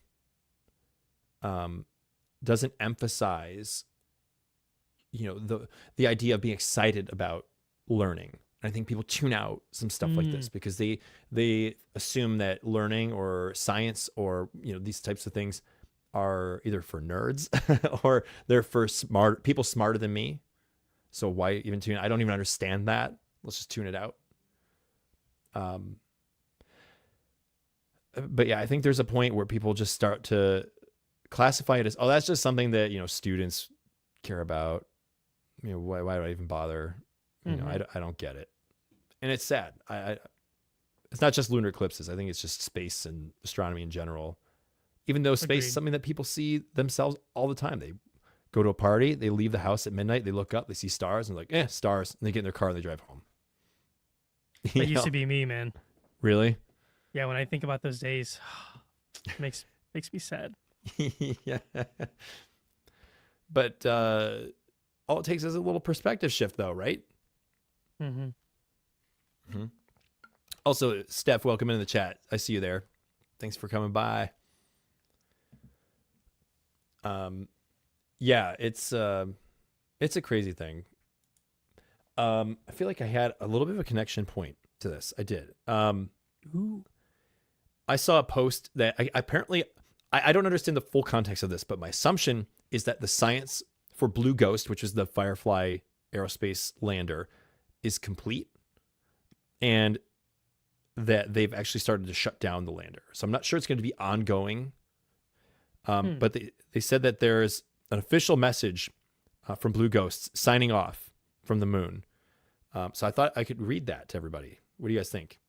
doesn't emphasize, the idea of being excited about learning. And I think people tune out some stuff like this because they assume that learning or science or these types of things are either for nerds or they're for people smarter than me. So why even tune? I don't even understand that. Let's just tune it out. But yeah, I think there's a point where people just start to classify it as, oh, that's just something that, students care about. Why do I even bother? I don't get it. And it's sad. It's not just lunar eclipses. I think it's just space and astronomy in general. Even though space is something that people see themselves all the time. They go to a party, they leave the house at midnight, they look up, they see stars, and they're like, stars. And they get in their car and they drive home. That used to be me, man. Really? Yeah, when I think about those days, it makes me sad. Yeah. But all it takes is a little perspective shift, though, right? Also, Steph, welcome into the chat. I see you there. Thanks for coming by. Yeah, it's a crazy thing. I feel like I had a little bit of a connection point to this. I did. I saw a post that I don't understand the full context of this, but my assumption is that the science for Blue Ghost, which is the Firefly aerospace lander, is complete, and that they've actually started to shut down the lander. So I'm not sure it's going to be ongoing. But they said that there's an official message from Blue Ghost signing off from the moon. So I thought I could read that to everybody. What do you guys think?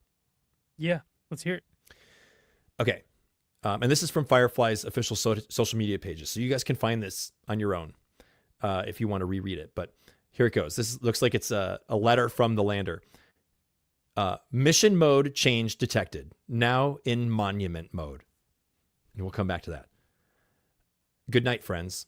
Yeah, let's hear it. Okay. And this is from Firefly's official social media pages. So you guys can find this on your own if you want to reread it. But here it goes. This looks like it's a letter from the lander. Mission mode change detected. Now in monument mode. And we'll come back to that. Good night, friends.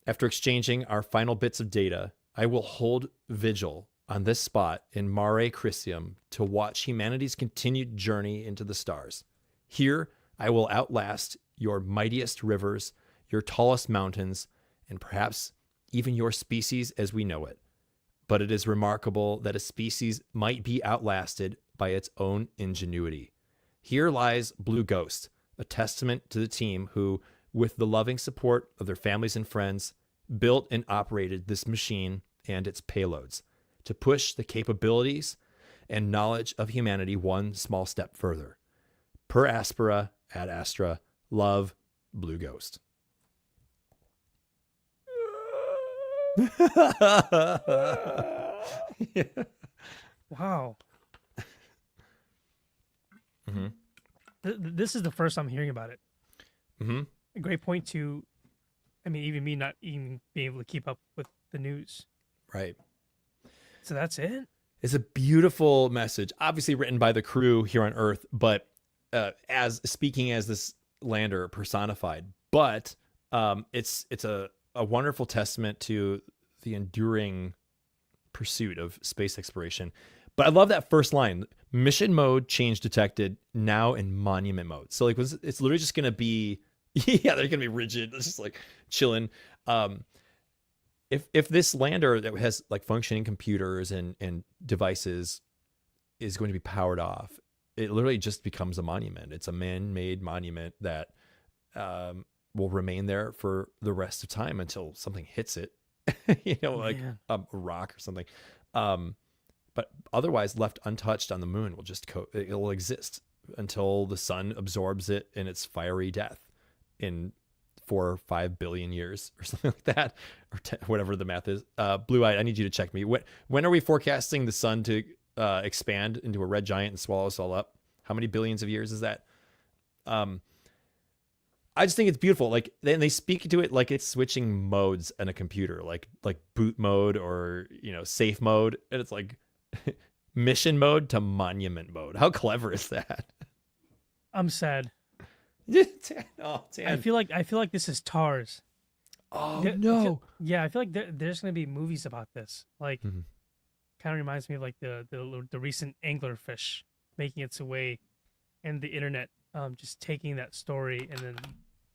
After exchanging our final bits of data, I will hold vigil on this spot in Mare Crisium to watch humanity's continued journey into the stars. Here, I will outlast your mightiest rivers, your tallest mountains, and perhaps even your species as we know it. But it is remarkable that a species might be outlasted by its own ingenuity. Here lies Blue Ghost, a testament to the team who, with the loving support of their families and friends, built and operated this machine and its payloads to push the capabilities and knowledge of humanity one small step further. Per aspera ad astra, love, Blue Ghost. Yeah. Wow. Mm-hmm. This is the first I'm hearing about it. Mm-hmm. A great point to, I mean, even me not even being able to keep up with the news. Right. So that's it? It's a beautiful message, obviously written by the crew here on Earth, but as speaking as this lander personified. But it's a wonderful testament to the enduring pursuit of space exploration. But I love that first line: mission mode change detected, now in monument mode. So like it's literally just gonna be yeah, they're gonna be rigid. It's just like chilling. If this lander that has like functioning computers and devices is going to be powered off, it literally just becomes a monument. It's a man-made monument that will remain there for the rest of time until something hits it, like a rock or something. But otherwise, left untouched on the moon, will just it'll exist until the sun absorbs it in its fiery death in 4 or 5 billion years or something like that, or whatever the math is. Blue Eye, I need you to check me. When are we forecasting the sun to expand into a red giant and swallow us all up? How many billions of years is that? I just think it's beautiful. Like they speak to it like it's switching modes in a computer, like boot mode or safe mode, and it's like mission mode to monument mode. How clever is that? I'm sad. Oh, damn. I feel like this is TARS. Oh no. I feel like there's gonna be movies about this. Like, kind of reminds me of like the recent anglerfish making its way, and the internet just taking that story and then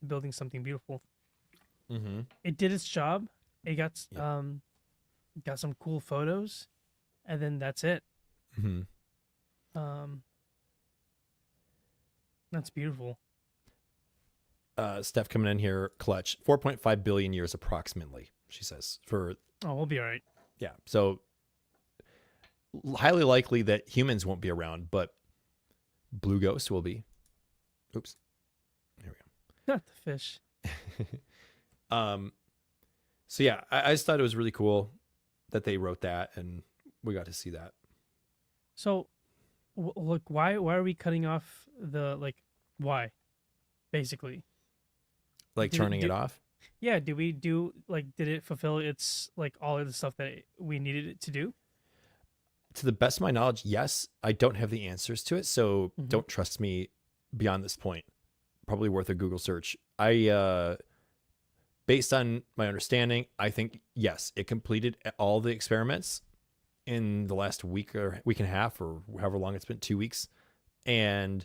building something beautiful. Mm-hmm. It did its job. It got some cool photos, and then that's it. Mm-hmm. That's beautiful. Steph coming in here, clutch 4.5 billion years approximately, she says. We'll be all right. Yeah, so highly likely that humans won't be around, but Blue Ghost will be. Oops, there we go. Not the fish. So yeah, I just thought it was really cool that they wrote that, and we got to see that. So, look, why are we cutting off why, basically? Like turning it off? Yeah, did it fulfill its all of the stuff that we needed it to do? To the best of my knowledge, yes. I don't have the answers to it, so don't trust me beyond this point. Probably worth a Google search. Based on my understanding, I think yes, it completed all the experiments in the last week or week and a half, or however long it's been, 2 weeks, and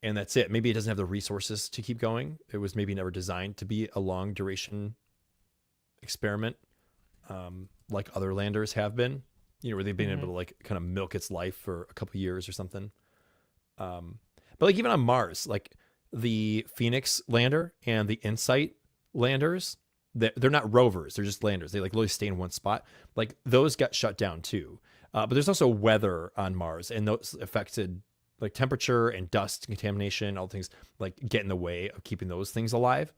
and that's it. Maybe it doesn't have the resources to keep going. It was maybe never designed to be a long duration experiment, like other landers have been, where they've been able to like kind of milk its life for a couple years or something. But like even on Mars, like the Phoenix lander and the InSight landers, they're not rovers. They're just landers. They like literally stay in one spot. Like those got shut down too. But there's also weather on Mars, and those affected like temperature and dust contamination, all things like get in the way of keeping those things alive.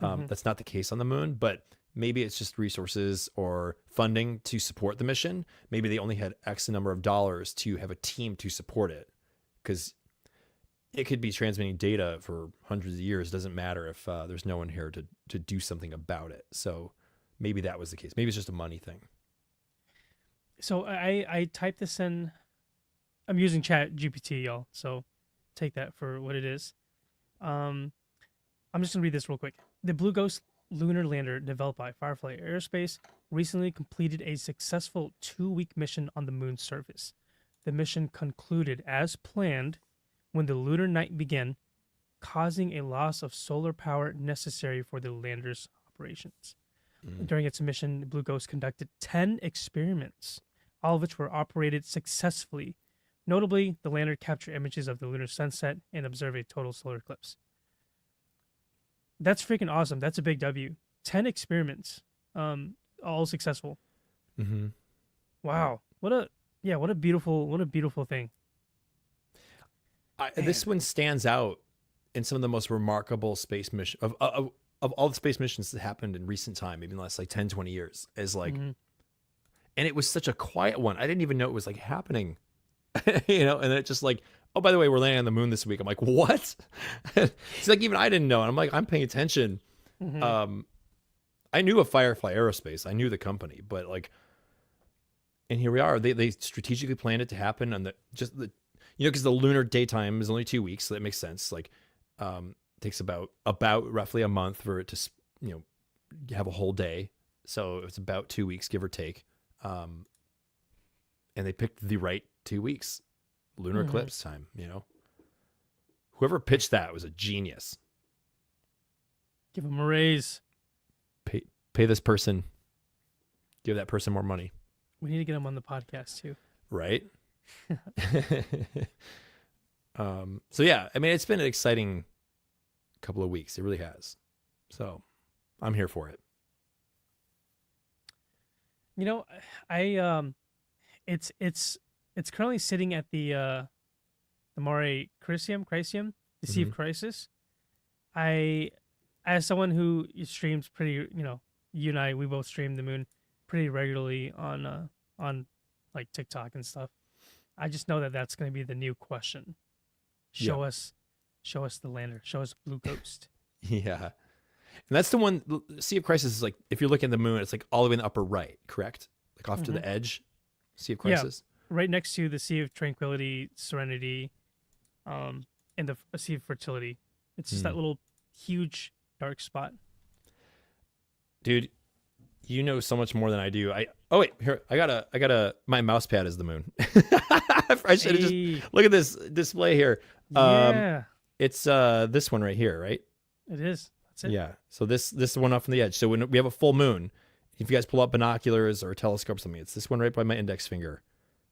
That's not the case on the moon, but maybe it's just resources or funding to support the mission. Maybe they only had X number of dollars to have a team to support it, because it could be transmitting data for hundreds of years. It doesn't matter if there's no one here to do something about it. So maybe that was the case. Maybe it's just a money thing. So I typed this in. I'm using Chat GPT, y'all. So take that for what it is. I'm just gonna read this real quick. The Blue Ghost lunar lander, developed by Firefly Aerospace, recently completed a successful 2-week mission on the moon's surface. The mission concluded as planned when the lunar night began, causing a loss of solar power necessary for the lander's operations. During its mission, Blue Ghost conducted 10 experiments, all of which were operated successfully. Notably, the lander captured images of the lunar sunset and observed a total solar eclipse. That's freaking awesome. That's a big W. 10 experiments, all successful. Mm-hmm. Wow. What a beautiful thing. This one stands out in some of the most remarkable space mission of all the space missions that happened in recent time, maybe in the last like 10, 20 years, is like, and it was such a quiet one. I didn't even know it was like happening, you know, and then it just like, oh, by the way, we're landing on the moon this week. I'm like, what? It's like, even I didn't know. And I'm like, I'm paying attention. I knew of Firefly Aerospace. I knew the company, but like, and here we are. They strategically planned it to happen on because the lunar daytime is only 2 weeks. So that makes sense. Like, takes about roughly a month for it to, have a whole day. So it's about 2 weeks, give or take. And they picked the right 2 weeks, lunar eclipse time, whoever pitched that was a genius. Give him a raise. Pay this person, give that person more money. We need to get him on the podcast too. Right. So yeah, I mean, it's been an exciting couple of weeks. It really has. So I'm here for it. It's currently sitting at the Mare Crisium, the Sea of Crisis. As someone who streams pretty, you and I, we both stream the moon pretty regularly on like TikTok and stuff. I just know that that's going to be the new question. Show us the lander. Show us Blue Ghost. Yeah. And that's the one, Sea of Crisis is like, if you're looking at the moon, it's like all the way in the upper right, correct? Like off to the edge, Sea of Crisis? Yeah, right next to the Sea of Tranquility, Serenity, and the Sea of Fertility. It's just that little huge dark spot. Dude, you know so much more than I do. My mouse pad is the moon. I should have just, look at this display here. Yeah. It's this one right here, right? It is. That's it. Yeah. So this one off from the edge. So when we have a full moon, if you guys pull up binoculars or a telescope or something, it's this one right by my index finger.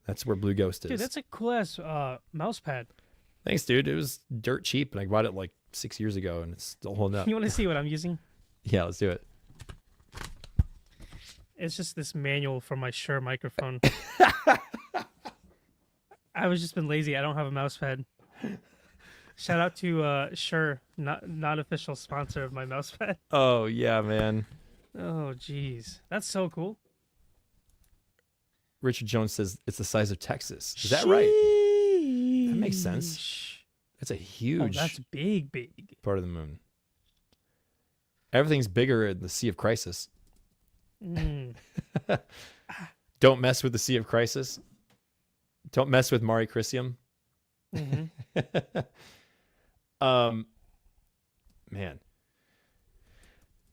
That's where Blue Ghost is. Dude, that's a cool ass mouse pad. Thanks, dude. It was dirt cheap, and I bought it like 6 years ago, and it's still holding up. You want to see what I'm using? Yeah, let's do it. It's just this manual for my Shure microphone. I was just been lazy. I don't have a mouse pad. Shout out to Shure, not official sponsor of my mouse pad. Oh yeah, man. Oh jeez, that's so cool. Richard Jones says it's the size of Texas. Is that right? That makes sense. That's a huge. Oh, that's big part of the moon. Everything's bigger in the Sea of Crisis. Don't mess with the Sea of Crisis. Don't mess with Mare Crisium. Man.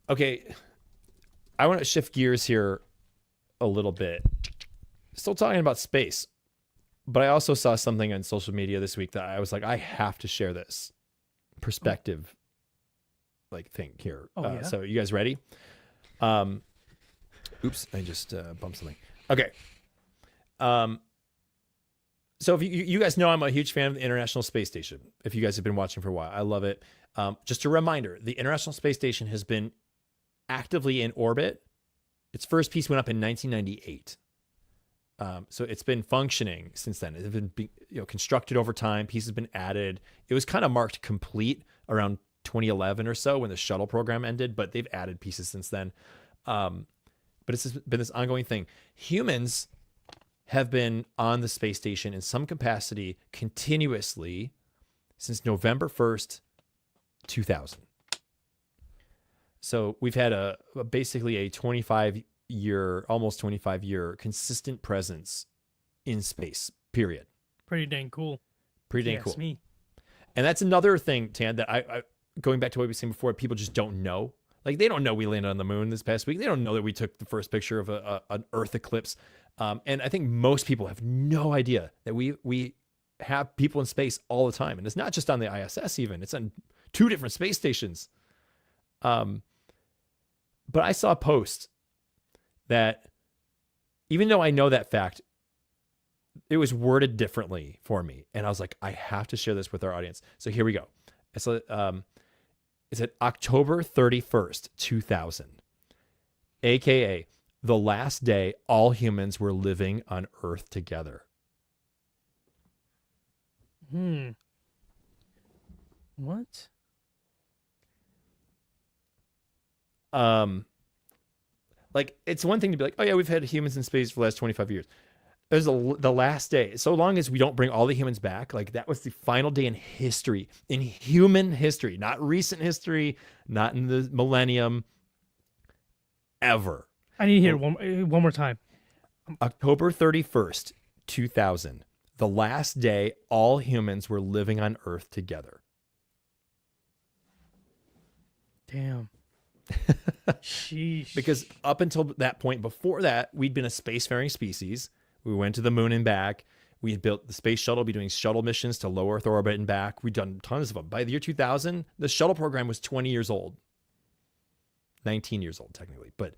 Okay. I want to shift gears here a little bit. Still talking about space, but I also saw something on social media this week that I was like, I have to share this perspective thing here. Yeah? So you guys ready? Oops, I just bumped something. Okay. So if you guys know, I'm a huge fan of the International Space Station. If you guys have been watching for a while, I love it. Just a reminder, the International Space Station has been actively in orbit. Its first piece went up in 1998. So it's been functioning since then. It's been constructed over time. Pieces have been added. It was kind of marked complete around 2011 or so when the shuttle program ended, but they've added pieces since then. But it's been this ongoing thing. Humans have been on the space station in some capacity continuously since November 1st, 2000. So we've had basically a almost 25 year consistent presence in space, period. Pretty dang cool. Pretty dang cool. Me. And that's another thing, Tan, that I going back to what we were saying before, people just don't know. Like, they don't know we landed on the moon this past week. They don't know that we took the first picture of an Earth eclipse. And I think most people have no idea that we have people in space all the time. And it's not just on the ISS even. It's on 2 different space stations. But I saw a post that, even though I know that fact, it was worded differently for me. And I was like, I have to share this with our audience. So here we go. So, it's at October 31st, 2000, AKA the last day all humans were living on Earth together. What? Like, it's one thing to be like, oh yeah, we've had humans in space for the last 25 years. There's the last day. So long as we don't bring all the humans back, like, that was the final day in history, in human history, not recent history, not in the millennium, ever. I need to hear one more time. October 31st, 2000, the last day all humans were living on Earth together. Damn. Sheesh. Because up until that point, before that, we'd been a spacefaring species. We went to the moon and back. We had built the space shuttle, be doing shuttle missions to low Earth orbit and back. We'd done tons of them. By the year 2000, the shuttle program was 20 years old. 19 years old, technically. But,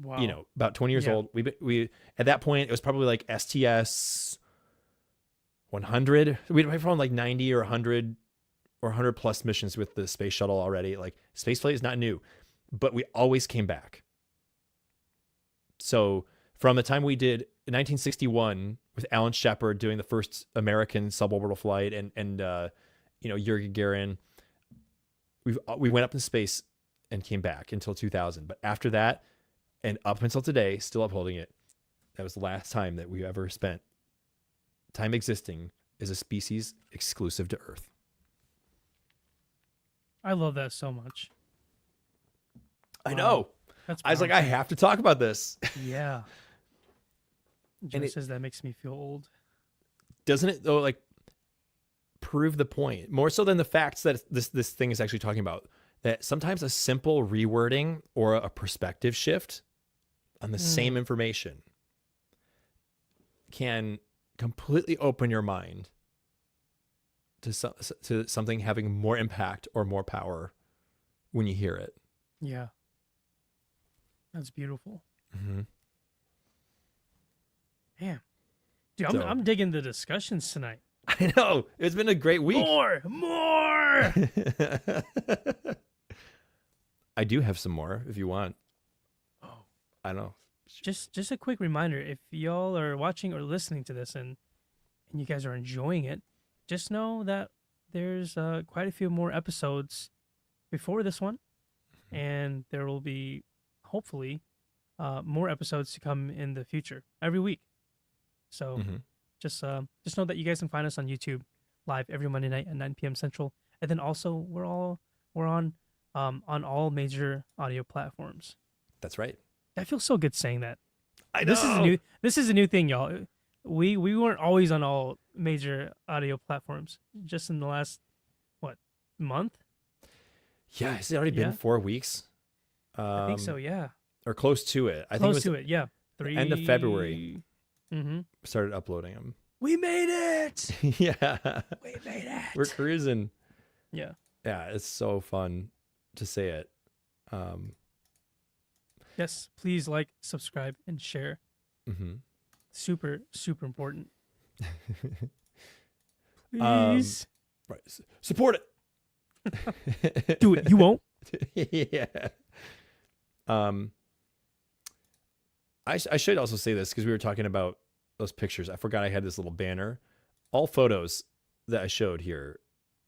wow. you know, about 20 years old. We at that point, it was probably like STS 100. We'd probably like 90 or 100 or 100 plus missions with the space shuttle already. Like, spaceflight is not new, but we always came back. So from the time we did in 1961 with Alan Shepard doing the first American suborbital flight and Yuri Gagarin, we went up in space and came back until 2000. But after that, and up until today, still upholding it, that was the last time that we ever spent time existing as a species exclusive to Earth. I love that so much. I know. I was like, I have to talk about this. Yeah. Joe says that makes me feel old. Doesn't it, though, like, prove the point? More so than the facts that this thing is actually talking about. That sometimes a simple rewording or a perspective shift on the same information can completely open your mind to something having more impact or more power when you hear it. Yeah. That's beautiful. Mm-hmm. Damn. Dude, I'm digging the discussions tonight. I know. It's been a great week. More. I do have some more if you want. Oh. I know. Just a quick reminder, if y'all are watching or listening to this and you guys are enjoying it, just know that there's quite a few more episodes before this one, and there will be hopefully more episodes to come in the future every week. So just know that you guys can find us on YouTube live every Monday night at 9 p.m. Central, and then also we're on all major audio platforms. That's right. I feel so good saying that. I know. This is a new thing, y'all. We weren't always on all major audio platforms. Just in the last month? Yeah, has it already been 4 weeks? I think so. Yeah, or close to it. I think it was to it. Yeah, end of February. Mm-hmm. Started uploading them. We made it. Yeah, we made it. We're cruising. Yeah, it's so fun to say it. Yes, please like, subscribe, and share. Mm-hmm. Super, super important. Please. Right. Support it. Do it. You won't. Yeah. I should also say this because we were talking about those pictures. I forgot I had this little banner. All photos that I showed here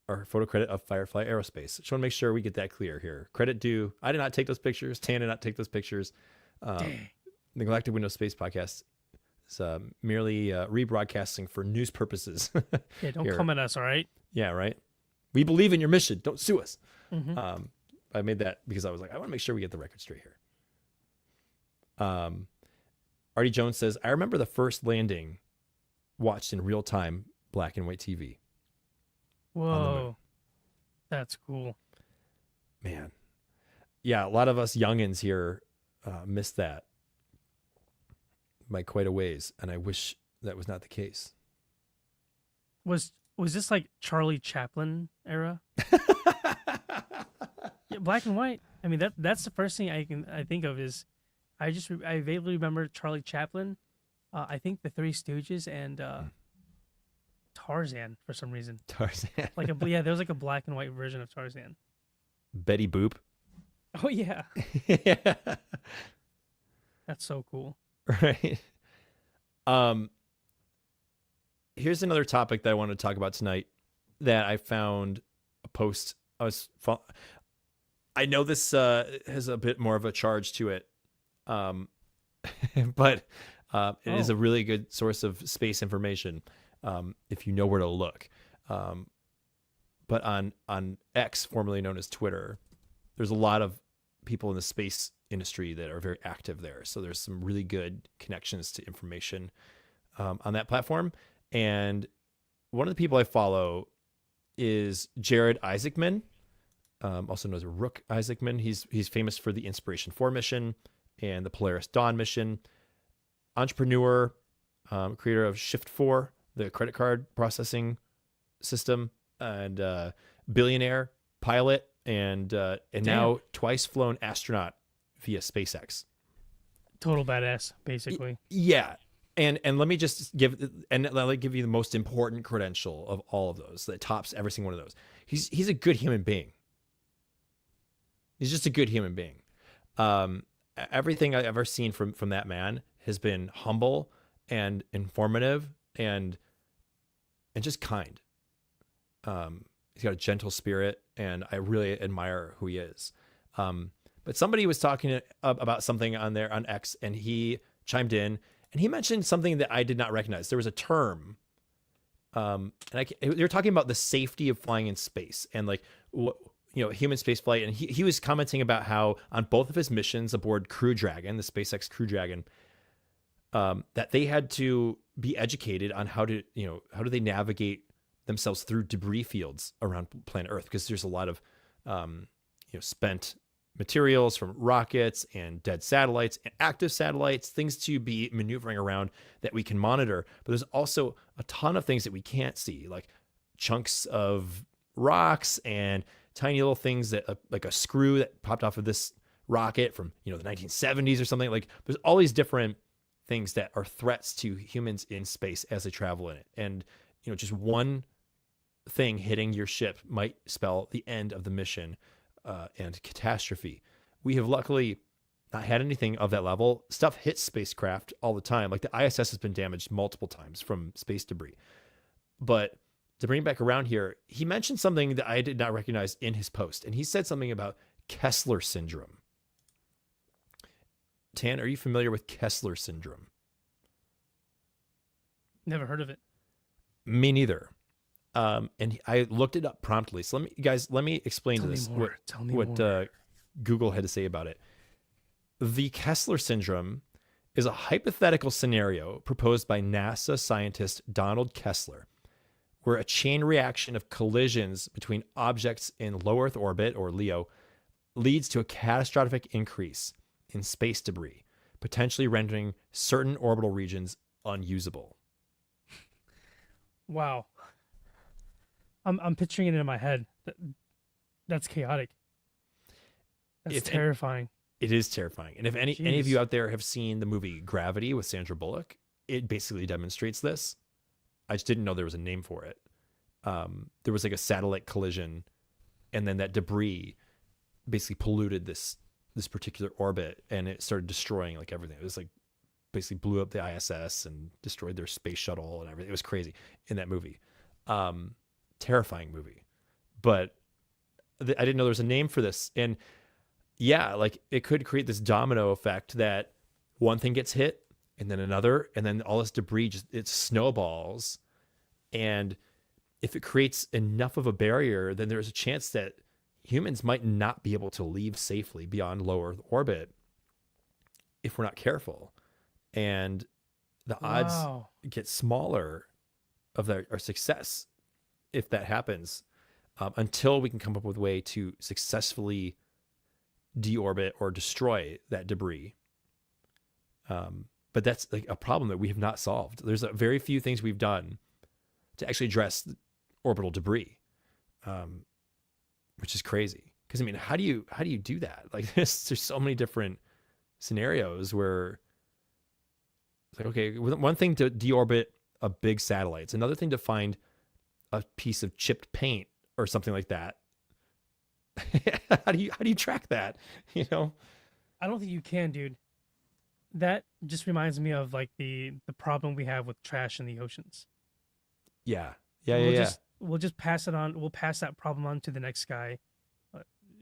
are photo credit of Firefly Aerospace. Just want to make sure we get that clear here. Credit due. I did not take those pictures. Tan did not take those pictures. The Galactic Windows Space Podcast is merely rebroadcasting for news purposes. Yeah, don't come at us, all right? Yeah, right. We believe in your mission. Don't sue us. Mm-hmm. I made that because I was like, I want to make sure we get the record straight here. Artie Jones says, I remember the first landing watched in real time, black and white TV. Whoa. That's cool. Man. yeah, a lot of us youngins here missed that by quite a ways, and I wish that was not the case. Was this like Charlie Chaplin era? Yeah, black and white. I mean that's the first thing I think of is I vaguely remember Charlie Chaplin. I think the Three Stooges and Tarzan for some reason. Tarzan. Yeah, there was like a black and white version of Tarzan. Betty Boop. Oh yeah, Yeah. that's so cool. Right. Um, Here's another topic that I wanted to talk about tonight that I found a post. I know this has a bit more of a charge to it, but it is a really good source of space information if you know where to look. But on X, formerly known as Twitter, there's a lot of people in the space industry that are very active there. So there's some really good connections to information on that platform. And one of the people I follow is Jared Isaacman, also known as Rook Isaacman. He's famous for the Inspiration 4 mission and the Polaris Dawn mission. Entrepreneur, creator of Shift 4, the credit card processing system, and billionaire, pilot, and now twice flown astronaut via SpaceX. Total badass, basically. Yeah. And let me just give you the most important credential of all of those that tops every single one of those. He's a good human being. He's just a good human being. Everything I've ever seen from that man has been humble and informative and just kind. He's got a gentle spirit, and I really admire who he is. But somebody was talking about something on X, and he chimed in. And he mentioned something that I did not recognize. There was a term, and they were talking about the safety of flying in space and human space flight. And he was commenting about how on both of his missions aboard Crew Dragon, the SpaceX Crew Dragon, that they had to be educated on how do they navigate themselves through debris fields around planet Earth, because there's a lot of spent materials from rockets and dead satellites and active satellites, things to be maneuvering around that we can monitor. But there's also a ton of things that we can't see, like chunks of rocks and tiny little things that like a screw that popped off of this rocket from the 1970s or something. Like there's all these different things that are threats to humans in space as they travel in it. And just one thing hitting your ship might spell the end of the mission and catastrophe. We have luckily not had anything of that level. Stuff hits spacecraft all the time. Like the ISS has been damaged multiple times from space debris. But to bring it back around here, he mentioned something that I did not recognize in his post. And he said something about Kessler Syndrome. Tan, are you familiar with Kessler Syndrome? Never heard of it. Me neither. And I looked it up promptly. So let me explain what Google had to say about it. The Kessler Syndrome is a hypothetical scenario proposed by NASA scientist Donald Kessler, where a chain reaction of collisions between objects in low Earth orbit, or LEO, leads to a catastrophic increase in space debris, potentially rendering certain orbital regions unusable. Wow. I'm picturing it in my head. That's chaotic. That's terrifying. It is terrifying. And if any of you out there have seen the movie Gravity with Sandra Bullock, it basically demonstrates this. I just didn't know there was a name for it. There was like a satellite collision, and then that debris basically polluted this particular orbit, and it started destroying like everything. It was like basically blew up the ISS and destroyed their space shuttle and everything. It was crazy in that movie. Terrifying movie, but I didn't know there was a name for this. And yeah, like it could create this domino effect that one thing gets hit and then another, and then all this debris it snowballs. And if it creates enough of a barrier, then there's a chance that humans might not be able to leave safely beyond low Earth orbit if we're not careful. And the odds get smaller of our success if that happens, until we can come up with a way to successfully deorbit or destroy that debris. But that's like a problem that we have not solved. There's a very few things we've done to actually address orbital debris, which is crazy. Because I mean, how do you do that? Like there's so many different scenarios where it's like, okay, one thing to deorbit a big satellite. It's another thing to find a piece of chipped paint or something like that. How do you track that? You know, I don't think you can, dude. That just reminds me of like the problem we have with trash in the oceans. Yeah. We'll just pass it on. We'll pass that problem on to the next guy.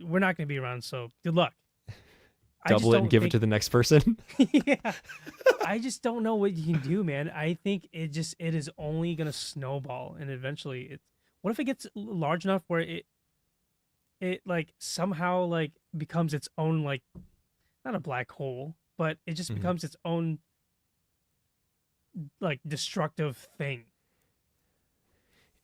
We're not going to be around, so good luck. Double it and give it to the next person. Yeah. I just don't know what you can do, man. I think it is only going to snowball, and eventually what if it gets large enough where it like somehow like becomes its own, like, not a black hole, but it just becomes its own like destructive thing.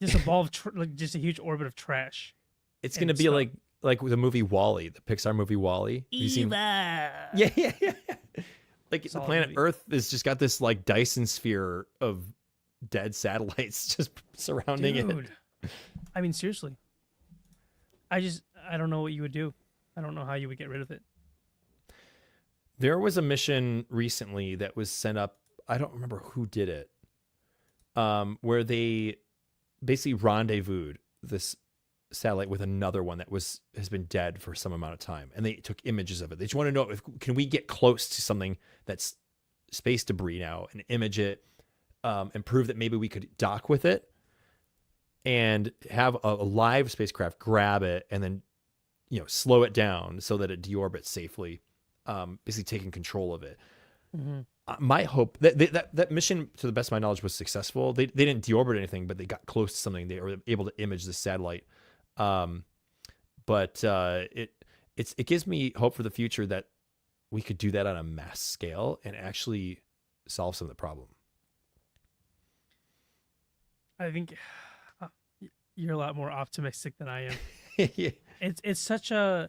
Just evolve like just a huge orbit of trash. It's going to be like the movie WALL-E, the Pixar movie WALL-E. Eva. Yeah. Like the Solid planet movie. Earth is just got this like Dyson sphere of dead satellites just surrounding Dude. it. I mean, seriously. I don't know what you would do. I don't know how you would get rid of it. There was a mission recently that was sent up. I don't remember who did it. Where they basically rendezvoused this satellite with another one that has been dead for some amount of time, and they took images of it. They just want to know can we get close to something that's space debris now and image it, and prove that maybe we could dock with it and have a live spacecraft grab it and then slow it down so that it deorbits safely, basically taking control of it. Mm-hmm. My hope that mission, to the best of my knowledge, was successful. They didn't deorbit anything, but they got close to something. They were able to image the satellite. But it gives me hope for the future that we could do that on a mass scale and actually solve some of the problem. I think you're a lot more optimistic than I am. Yeah. It's such a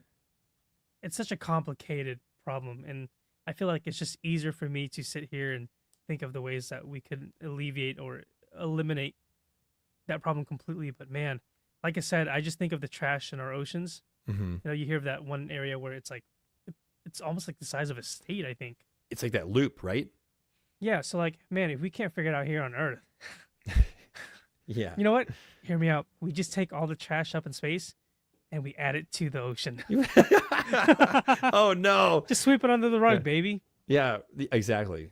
complicated problem, and I feel like it's just easier for me to sit here and think of the ways that we could alleviate or eliminate that problem completely. But man, like I said, I just think of the trash in our oceans. Mm-hmm. You hear of that one area where it's almost like the size of a state, I think. It's like that loop, right? Yeah, so like, man, if we can't figure it out here on Earth, yeah. you know what? Hear me out. We just take all the trash up in space and we add it to the ocean. Oh no! Just sweep it under the rug, Yeah. baby. Yeah, exactly.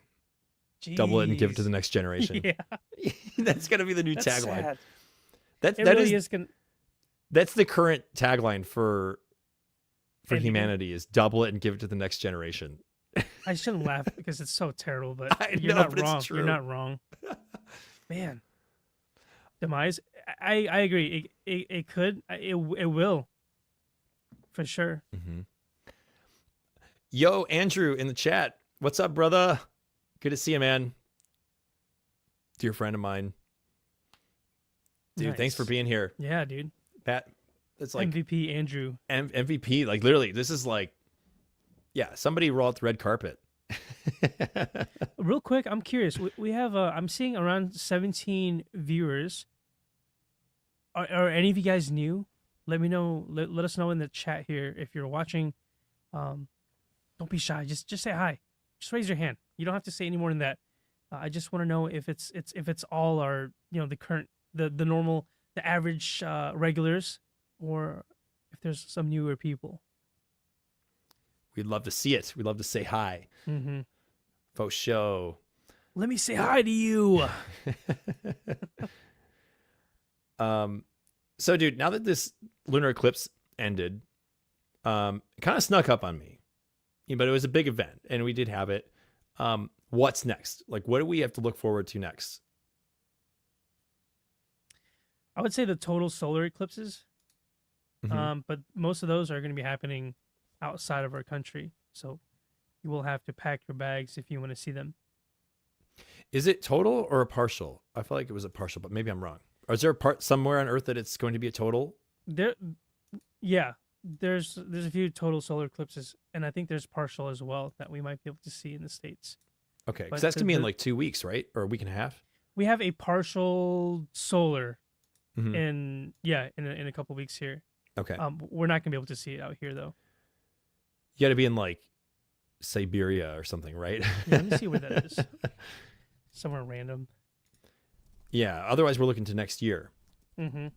Double it and give it to the Jeez. next generation. Yeah, That's gonna be the new that's tagline. sad. That It that really is is gonna. that's the current tagline for Anything. humanity is double it and give it to the next generation. I shouldn't laugh because it's so terrible, but I you're know, not but it's wrong. true. You're not wrong. Man, demise. I agree. It could. It will. For sure. Mm-hmm. Yo, Andrew in the chat. What's up, brother? Good to see you, man. Dear friend of mine. Dude, thanks for Nice. being here. Yeah, dude. It's like MVP Andrew. MVP. Like literally, this is like, yeah, somebody roll out the red carpet. Real quick, I'm curious. We have I'm seeing around 17 viewers. Are any of you guys new? Let me know. Let us know in the chat here if you're watching. Don't be shy. Just say hi. Just raise your hand. You don't have to say any more than that. I just want to know if it's all our the current the normal the average regulars, or if there's some newer people. We'd love to see it. We'd love to say hi. Mm-hmm. Faux show. Let me say hi to you. So dude, now that this lunar eclipse ended, it kind of snuck up on me, but it was a big event and we did have it. What's next? Like, what do we have to look forward to next? I would say the total solar eclipses, Mhm. but most of those are going to be happening outside of our country. So you will have to pack your bags if you want to see them. Is it total or a partial? I feel like it was a partial, but maybe I'm wrong. Or is there a part somewhere on Earth that it's going to be a total? Yeah, there's a few total solar eclipses, and I think there's partial as well that we might be able to see in the States. Okay, because But that's gonna be in like 2 weeks, right, or a week and a half. we have a partial solar Mhm. in a couple weeks here. Okay, We're not gonna be able to see it out here though. you got to be in like Siberia or something, right? Yeah, let me see where that is. Somewhere random. Yeah. Otherwise, we're looking to next year, Mm-hmm. and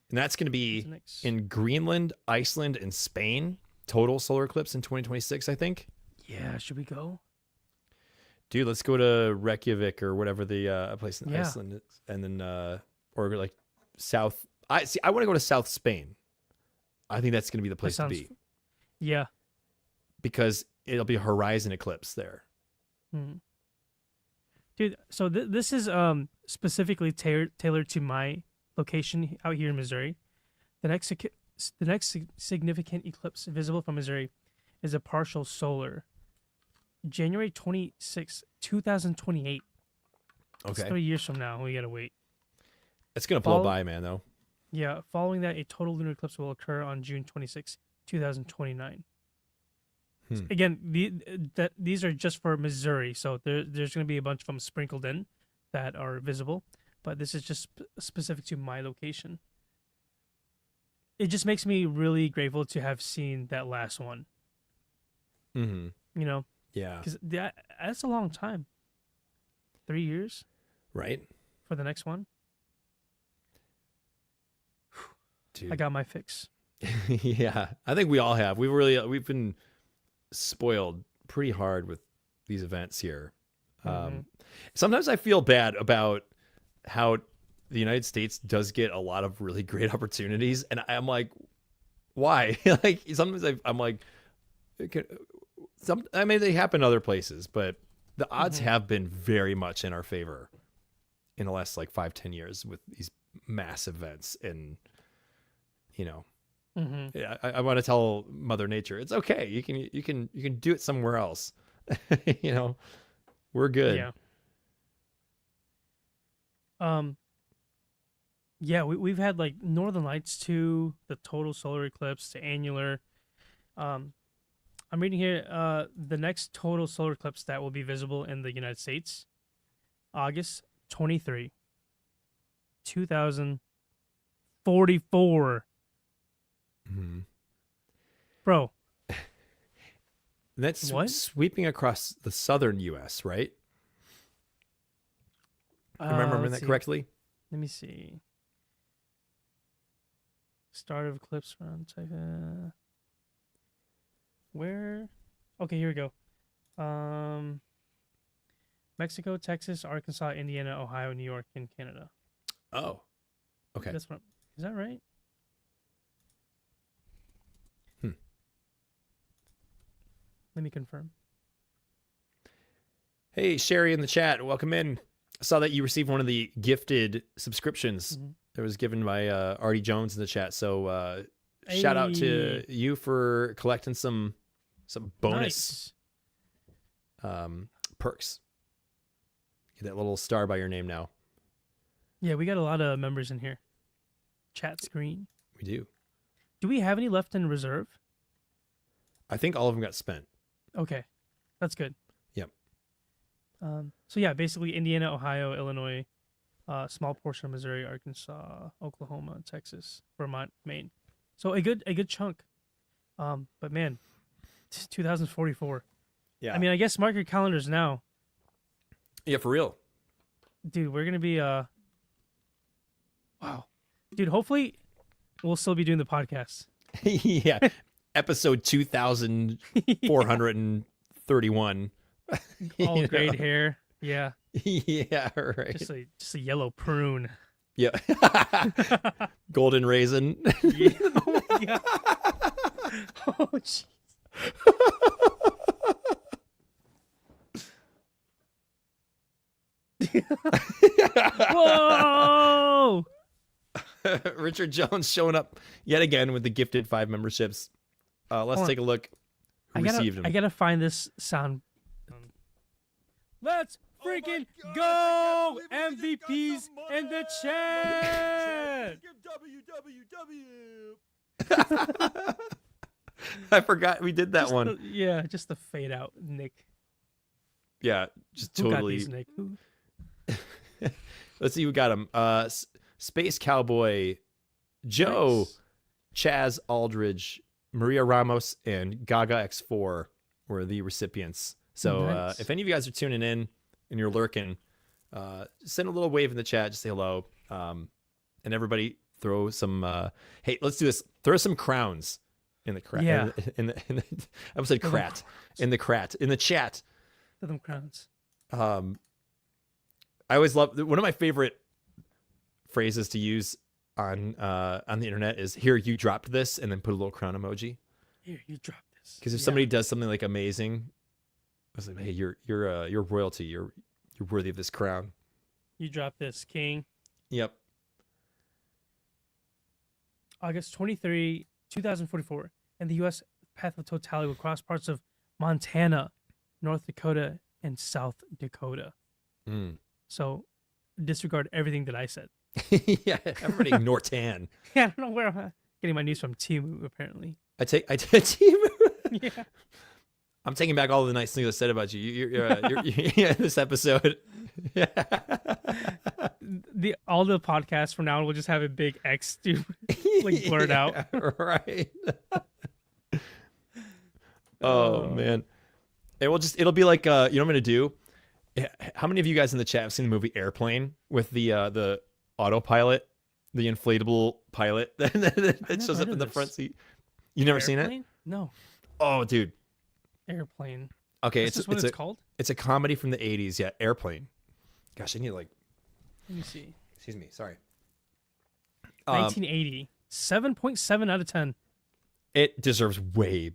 that's gonna be Next. in Greenland, Iceland, and Spain. Total solar eclipse in 2026, I think. Yeah, should we go? Dude, let's go to Reykjavik or whatever the place in Yeah. Iceland is, and then or like South. I want to go to South Spain. I think that's going to be the place to sounds- be Yeah. because it'll be a horizon eclipse there. Mhm. Dude, so this is specifically tailored to my location out here in Missouri. The next significant eclipse visible from Missouri is a partial solar. January 26, 2028. It's Okay, 3 years from now. We gotta wait. it's going to blow Follow- by, man. Though. Yeah, following that, a total lunar eclipse will occur on June 26, 2029. Again, these are just for Missouri, so there's going to be a bunch of them sprinkled in that are visible, but this is just specific to my location. It just makes me really grateful to have seen that last one, Mm-hmm. you know, Yeah. because that's a long time. 3 years Right. for the next one. Dude. I got my fix. Yeah, I think we all have. We've been spoiled pretty hard with these events here. Sometimes I feel bad about how the United States does get a lot of really great opportunities, and I'm like, why? Like sometimes I'm like, I mean, they happen other places, but the odds have been very much in our favor in the last like 5-10 years with these mass events, and yeah, I want to tell Mother Nature, it's okay. You can do it somewhere else. We're good. Yeah. Yeah, we've had like Northern Lights 2, the total solar eclipse, the annular. I'm reading here the next total solar eclipse that will be visible in the United States, August 23, 2044. Mm-hmm. Bro, That's What? sweeping across the southern U.S., right? Remember let's that see. correctly? Let me see. Start of eclipse around where? Okay, here we go. Mexico, Texas, Arkansas, Indiana, Ohio, New York, and Canada. Oh, okay. That's what. Is that right? Let me confirm. Hey, Sherry in the chat, welcome in. I saw that you received one of the gifted subscriptions that was given by Artie Jones in the chat. So shout out to you for collecting some bonus perks. Get that little star by your name now. Yeah, we got a lot of members in here. Chat screen. We do. Do we have any left in reserve? I think all of them got spent. Okay, that's good. Yep. So yeah, basically Indiana, Ohio, Illinois, small portion of Missouri, Arkansas, Oklahoma, Texas, Vermont, Maine. So a good chunk. But man, it's 2044. Yeah. I mean, I guess mark your calendars now, Yeah, for real. dude. We're gonna be wow, dude. Hopefully, we'll still be doing the podcast. Yeah. Episode 2431. All great hair. Yeah, Yeah, right. just a yellow prune. Yeah. Golden raisin. Yeah. Oh my god. Oh jeez. Whoa! Richard Jones showing up yet again with the gifted 5 memberships. Let's Hold take a look who received them. I gotta find this sound. Let's freaking go! MVPs in the chat! I forgot we did that Just one. just the fade out, Nick. Yeah, just Who got totally. these, Nick? Who? Let's see who got him. Space Cowboy, Joe, Nice. Chaz Aldridge, Maria Ramos, and Gaga X4 were the recipients. So Nice. if any of you guys are tuning in and you're lurking, send a little wave in the chat. Just say hello. And everybody throw some. Hey, let's do this. Throw some crowns in the crat. Yeah. In the I almost said crat. In the chat. To them crowns. I always love one of my favorite phrases to use on the internet is here you dropped this and then put a little crown emoji. Here, you drop this. Because if somebody does something like amazing, I was like, hey, you're royalty. You're worthy of this crown. You drop this, King. Yep. August 23, 2044, and the U.S. path of totality will cross parts of Montana, North Dakota, and South Dakota. Mm. So disregard everything that I said. Yeah, everybody ignore Tan. Yeah, I don't know where I'm getting my news from. Timu, apparently. I take Timu. Yeah. I'm taking back all the nice things I said about you. You're this episode. All the podcasts from now on will just have a big X like blurred out. Right. Oh man. It'll be like you know what I'm gonna do? How many of you guys in the chat have seen the movie Airplane with the autopilot, the inflatable pilot that shows up in the front seat? You never seen it? No. Oh, dude. Airplane. Okay, That's just what it's called? It's a comedy from the 80s. Yeah, Airplane. Gosh, I need Let me see. Excuse me. Sorry. 1980. 7.7 out of 10. It deserves way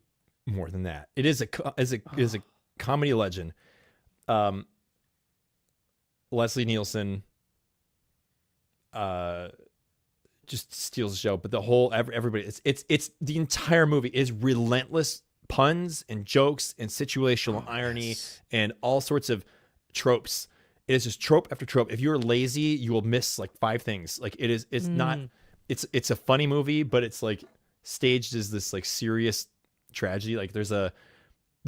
more than that. It is a comedy legend. Leslie Nielsen just steals the show, but the whole everybody it's the entire movie is relentless puns and jokes and situational irony and all sorts of tropes. It is just trope after trope. If you're lazy, you will miss like 5 things. Like it's not it's a funny movie, but it's like staged as this like serious tragedy. Like there's the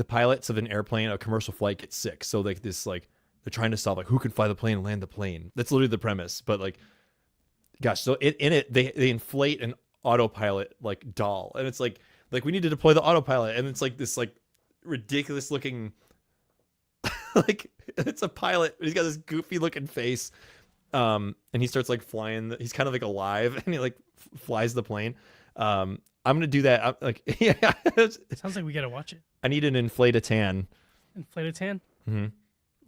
pilots of an airplane, a commercial flight, get sick. So like this like they're trying to solve like who can fly the plane and land the plane. That's literally the premise. But like gosh, so in it they inflate an autopilot like doll. And it's like we need to deploy the autopilot, and it's like this like ridiculous looking like it's a pilot, but he's got this goofy looking face. And he starts like flying. He's kind of like alive, and he like flies the plane. I'm gonna do that. I'm like, yeah. Sounds like we gotta watch it. I need an inflated tan. Inflated tan. Mm-hmm.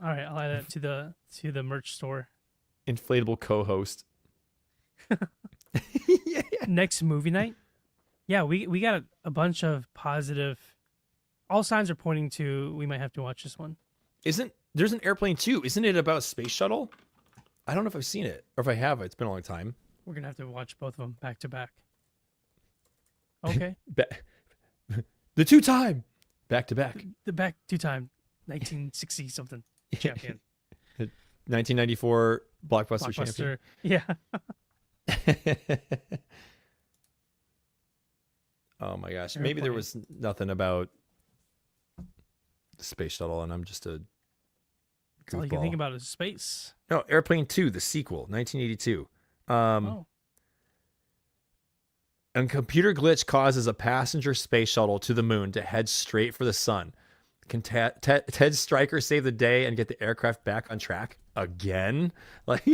All right, I'll add it to the merch store. Inflatable co-host. Yeah. Next movie night. Yeah, we got a bunch of positive. All signs are pointing to we might have to watch this one. There's an Airplane 2? Isn't it about a space shuttle? I don't know if I've seen it or if I have. It's been a long time. We're gonna have to watch both of them back to back. Okay. The 2-time back to back. The back 2-time 1960 something champion. 1994 blockbuster champion. Yeah. Oh my gosh. Maybe there was nothing about the space shuttle and I'm just a That's all you can think about is space. No, Airplane 2, the sequel, 1982. A computer glitch causes a passenger space shuttle to the moon to head straight for the sun. Can Ted Stryker save the day and get the aircraft back on track again? Like,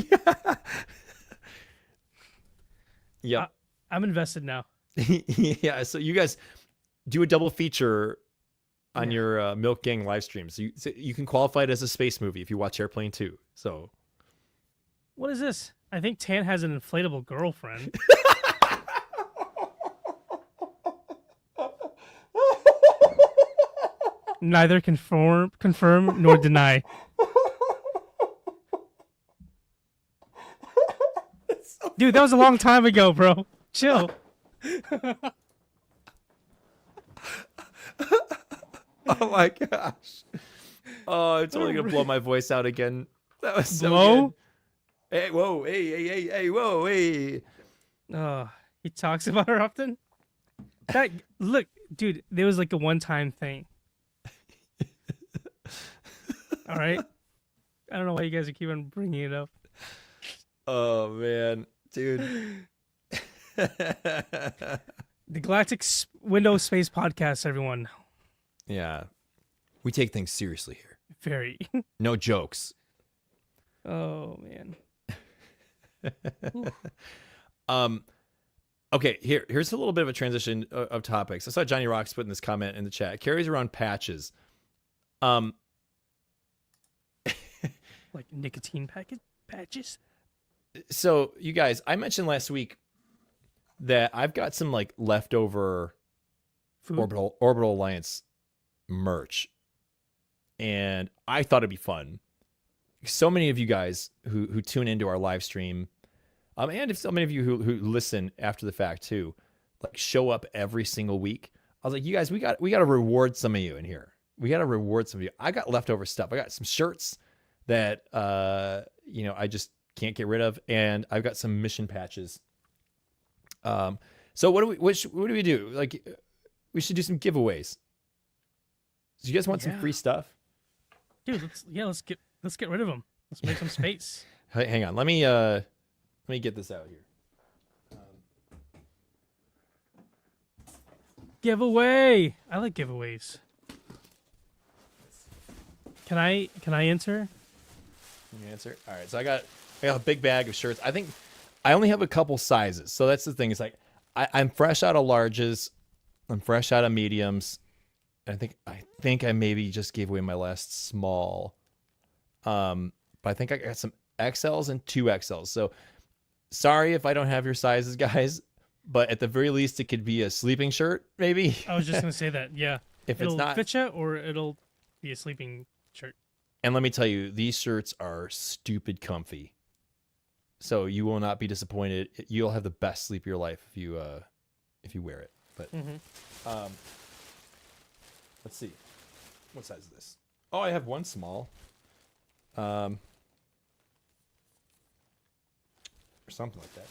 yeah. I'm invested now. Yeah. So you guys do a double feature on your Milk Gang live stream. So you can qualify it as a space movie if you watch Airplane 2. So what is this? I think Tan has an inflatable girlfriend. Neither confirm nor deny. Dude, that was a long time ago, bro. Chill. Oh my gosh. Oh, it's only gonna blow my voice out again. That was so good. Hey, whoa, hey, whoa, hey. He talks about her often. That look, dude, there was like a one-time thing. All right. I don't know why you guys are keeping bringing it up. Oh man, dude. The Galactic Window Space Podcast, everyone. Yeah, we take things seriously here. Very. No jokes. Oh man. Okay, here's a little bit of a transition of topics. I saw Johnny Rocks putting this comment in the chat. Carries around patches. Like nicotine patches. So you guys, I mentioned last week that I've got some like leftover Food? Orbital Alliance merch, and I thought it'd be fun. So many of you guys who tune into our live stream, and if so many of you who listen after the fact too, like show up every single week. I was like, you guys, we got to reward some of you in here. We got to reward some of you. I got leftover stuff. I got some shirts that I just can't get rid of, and I've got some mission patches. So what do we do? Like, we should do some giveaways. Do you guys want some free stuff? Dude, let's get rid of them. Let's make some space. Hang on, let me get this out here. Giveaway. I like giveaways. Can I enter? Can you answer? All right. So I got a big bag of shirts. I think I only have a couple sizes. So that's the thing. It's like I'm fresh out of larges. I'm fresh out of mediums. I think I maybe just gave away my last small. But I think I got some XLs and 2XLs. So sorry if I don't have your sizes, guys. But at the very least, it could be a sleeping shirt, maybe. I was just gonna say that. Yeah. If it'll it's not fit you, or it'll be a sleeping shirt. And let me tell you, these shirts are stupid comfy. So you will not be disappointed. You'll have the best sleep of your life if you wear it. But let's see, what size is this? Oh, I have one small. Or something like that.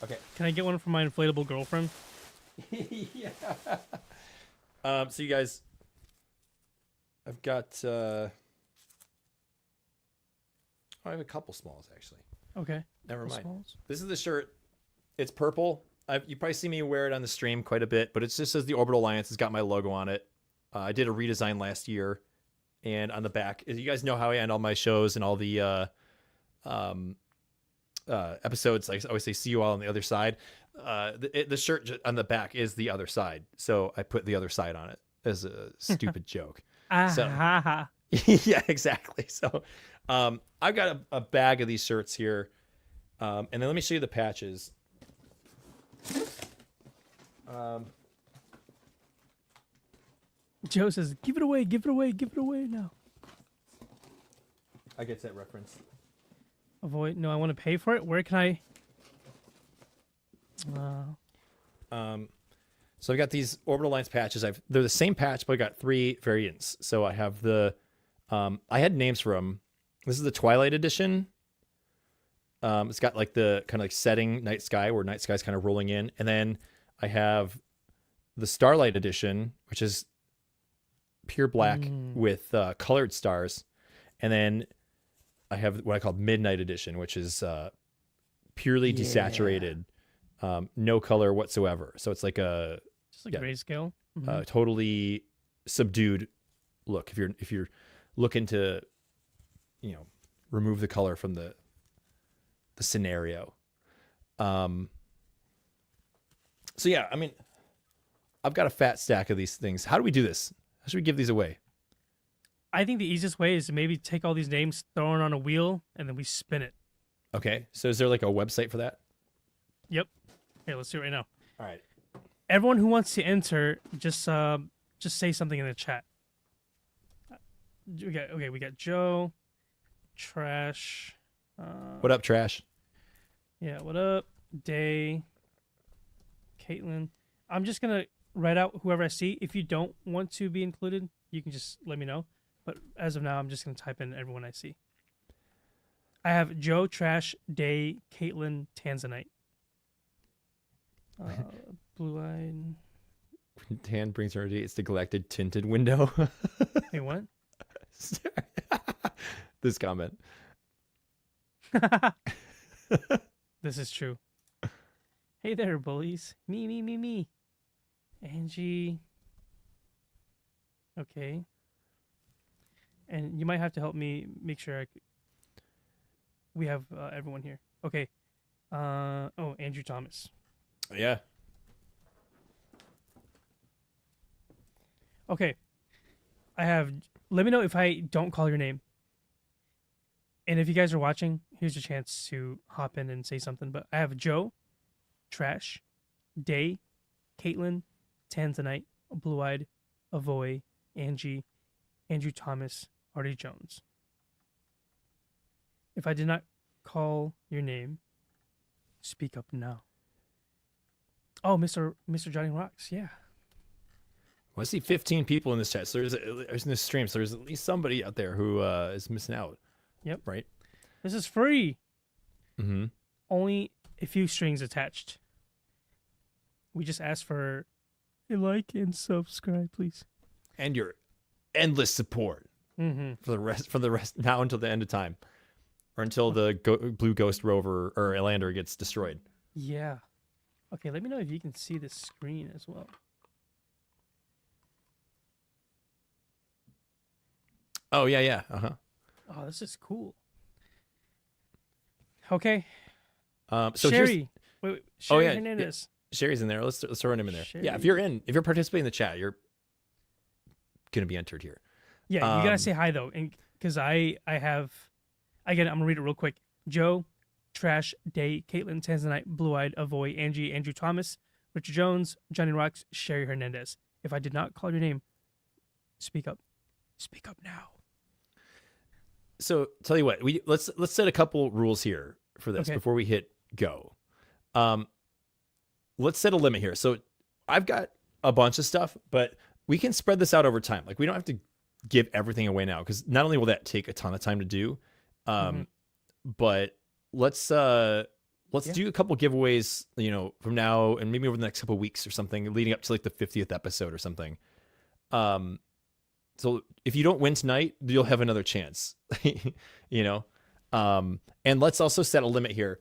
Okay. Can I get one from my inflatable girlfriend? Yeah. So you guys, I've got. I have a couple smalls actually. Okay. Never mind. Smalls. This is the shirt. It's purple. You probably see me wear it on the stream quite a bit, but it just says the Orbital Alliance. It's got my logo on it. I did a redesign last year, and on the back, you guys know how I end all my shows and all the episodes. I always say, "See you all on the other side." The shirt on the back is the other side, so I put the other side on it as a stupid joke. So, yeah, exactly. So, I've got a bag of these shirts here, and then let me show you the patches. Joe says, "Give it away, give it away, give it away now." I get that reference. Avoid. No, I want to pay for it. Where can I? So I've got these Orbital Alliance patches. They're the same patch, but I got 3 variants. So I have the, I had names for them. This is the Twilight Edition. It's got like the kind of like setting night sky where night sky's kind of rolling in. And then I have the Starlight Edition, which is pure black with colored stars. And then I have what I call Midnight Edition, which is purely desaturated, no color whatsoever. So it's like just like grayscale, totally subdued look. If you're looking to, remove the color from the scenario. So yeah, I mean, I've got a fat stack of these things. How do we do this? How should we give these away? I think the easiest way is to maybe take all these names, throw it on a wheel, and then we spin it. Okay. So is there like a website for that? Yep. Here, let's do it right now. All right. Everyone who wants to enter, just say something in the chat. We got Joe, Trash. What up, Trash? Yeah, what up, Day, Caitlin. I'm just gonna write out whoever I see. If you don't want to be included, you can just let me know. But as of now, I'm just gonna type in everyone I see. I have Joe, Trash, Day, Caitlin, Tanzanite. Blue-eyed. Tan brings her it's the galactic tinted window. Wait, what? This comment. This is true. Hey there, bullies. Me. Angie. Okay. And you might have to help me make sure we have everyone here. Okay. Oh, Andrew Thomas. Yeah. Okay. Let me know if I don't call your name. And if you guys are watching, here's your chance to hop in and say something. But I have Joe, Trash, Day, Caitlin, Tanzanite, Blue Eyed, Avoy, Angie, Andrew Thomas, Artie Jones. If I did not call your name, speak up now. Oh, Mr. Johnny Rocks, yeah. Well, I see 15 people in this chat. So there's in this stream. So there's at least somebody out there who is missing out. Yep. Right. This is free. Mm-hmm. Only a few strings attached. We just ask for a like and subscribe, please. And your endless support for the rest now until the end of time, or until the blue ghost rover or lander gets destroyed. Yeah. Okay. Let me know if you can see the screen as well. Oh yeah. Oh, this is cool. Okay. So Sherry. Wait. Sherry Hernandez. Yeah. Sherry's in there. Let's throw her name in there. Sherry. Yeah, if you're participating in the chat, you're gonna be entered here. Yeah, you gotta say hi though, and because I have, again, I'm gonna read it real quick. Joe, Trash, Day, Caitlin, Tanzanite, Blue Eyed, Avoy, Angie, Andrew Thomas, Richard Jones, Johnny Rocks, Sherry Hernandez. If I did not call your name, speak up. Speak up now. So tell you what, let's set a couple rules here for this before we hit go. Let's set a limit here. So I've got a bunch of stuff, but we can spread this out over time. Like we don't have to give everything away now, because not only will that take a ton of time to do, but let's do a couple giveaways, from now and maybe over the next couple of weeks or something, leading up to like the 50th episode or something. So if you don't win tonight, you'll have another chance, and let's also set a limit here.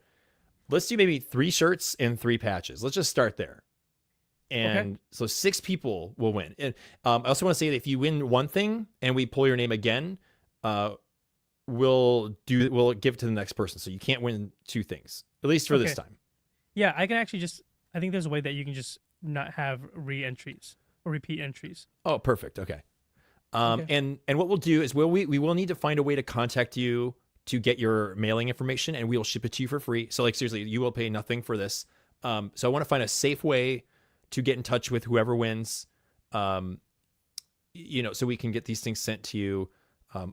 Let's do maybe 3 shirts and 3 patches. Let's just start there. And so 6 people will win. And I also want to say that if you win one thing and we pull your name again, we'll give it to the next person. So you can't win 2 things, at least for this time. Yeah, I can actually I think there's a way that you can just not have re-entries or repeat entries. Oh, perfect. Okay. And what we'll do is we will need to find a way to contact you to get your mailing information, and we will ship it to you for free. So like seriously, you will pay nothing for this. So I want to find a safe way to get in touch with whoever wins, so we can get these things sent to you.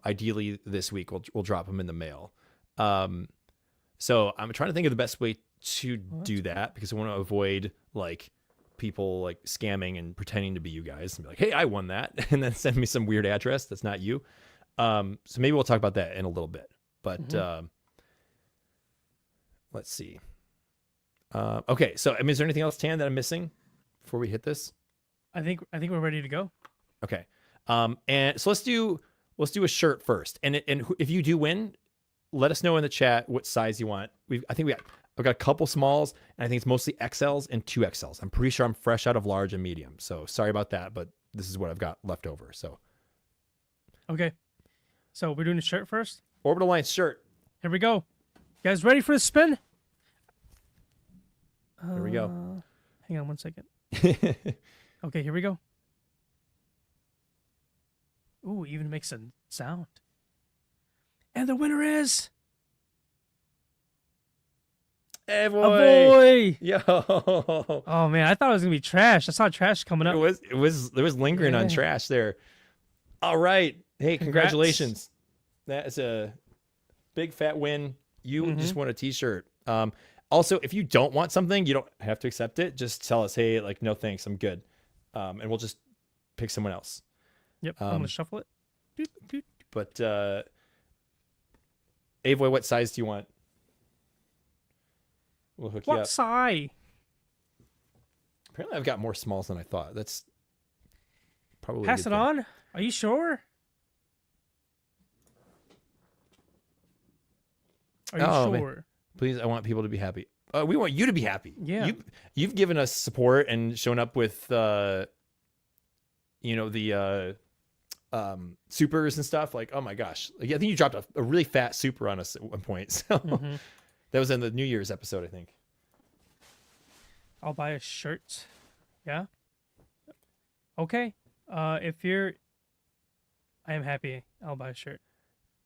Ideally this week, we'll drop them in the mail. So I'm trying to think of the best way to do that, because I want to avoid like people like scamming and pretending to be you guys and be like, hey, I won that, and then send me some weird address that's not you. So maybe we'll talk about that in a little bit, but let's see. Okay, so I mean, is there anything else, Tan, that I'm missing before we hit this? I think we're ready to go. Okay. And so let's do a shirt first. And if you do win, let us know in the chat what size you want. I've got a couple smalls, and I think it's mostly XLs and 2XLs. I'm pretty sure I'm fresh out of large and medium. So sorry about that, but this is what I've got left over. So okay. So we're doing a shirt first? Orbital Alliance shirt. Here we go. You guys ready for the spin? Here we go. Hang on one second. Okay, here we go. Ooh, even makes a sound. And the winner is Hey boy. Oh boy. Yo. Oh man, I thought it was gonna be Trash. I saw Trash coming up. It was lingering on Trash there. All right. Hey, congratulations. That is a big fat win. You just won a t-shirt. Also, if you don't want something, you don't have to accept it. Just tell us, hey, like, no thanks, I'm good. And we'll just pick someone else. Yep, I'm gonna shuffle it. Doot, doot. But Avoy, what size do you want? We'll hook you up. What size? Apparently I've got more smalls than I thought. That's probably a Pass good it thing. on. Are you sure? Are you Oh, man. sure? Please, I want people to be happy. We want you to be happy. Yeah. You've given us support and shown up with the supers and stuff. Like, oh my gosh. Like, I think you dropped a really fat super on us at one point. So that was in the New Year's episode, I think. I'll buy a shirt. Yeah. Okay. If you're, I am happy. I'll buy a shirt.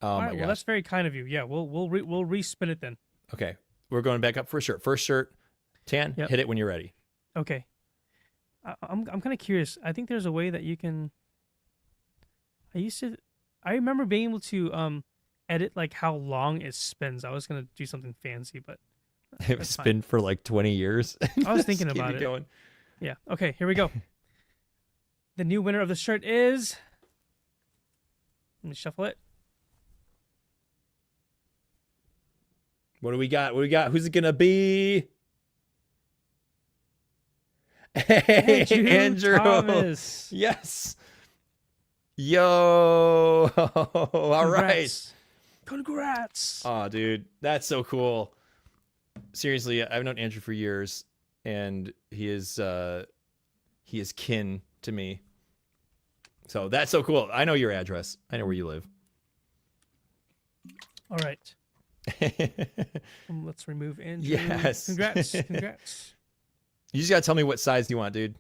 Oh All my right. gosh. Well, that's very kind of you. Yeah. We'll respin it then. Okay. We're going back up for a shirt. First shirt, Tan, Yep. hit it when you're ready. Okay. I'm kind of curious. I think there's a way that you can. I remember being able to edit like how long it spins. I was gonna do something fancy, but It's been for like 20 years. I was Just thinking keep about it. Going. Yeah. Okay. Here we go. The new winner of the shirt is. Let me shuffle it. What do we got? What do we got? Who's it gonna be? Hey, Andrew. Thomas. Yes. Yo. All right. Congrats. Oh, dude, that's so cool. Seriously, I've known Andrew for years, and he is kin to me. So that's so cool. I know your address. I know where you live. All right. Let's remove Andrew. Yes. Congrats. Congrats. You just gotta tell me what size you want, dude.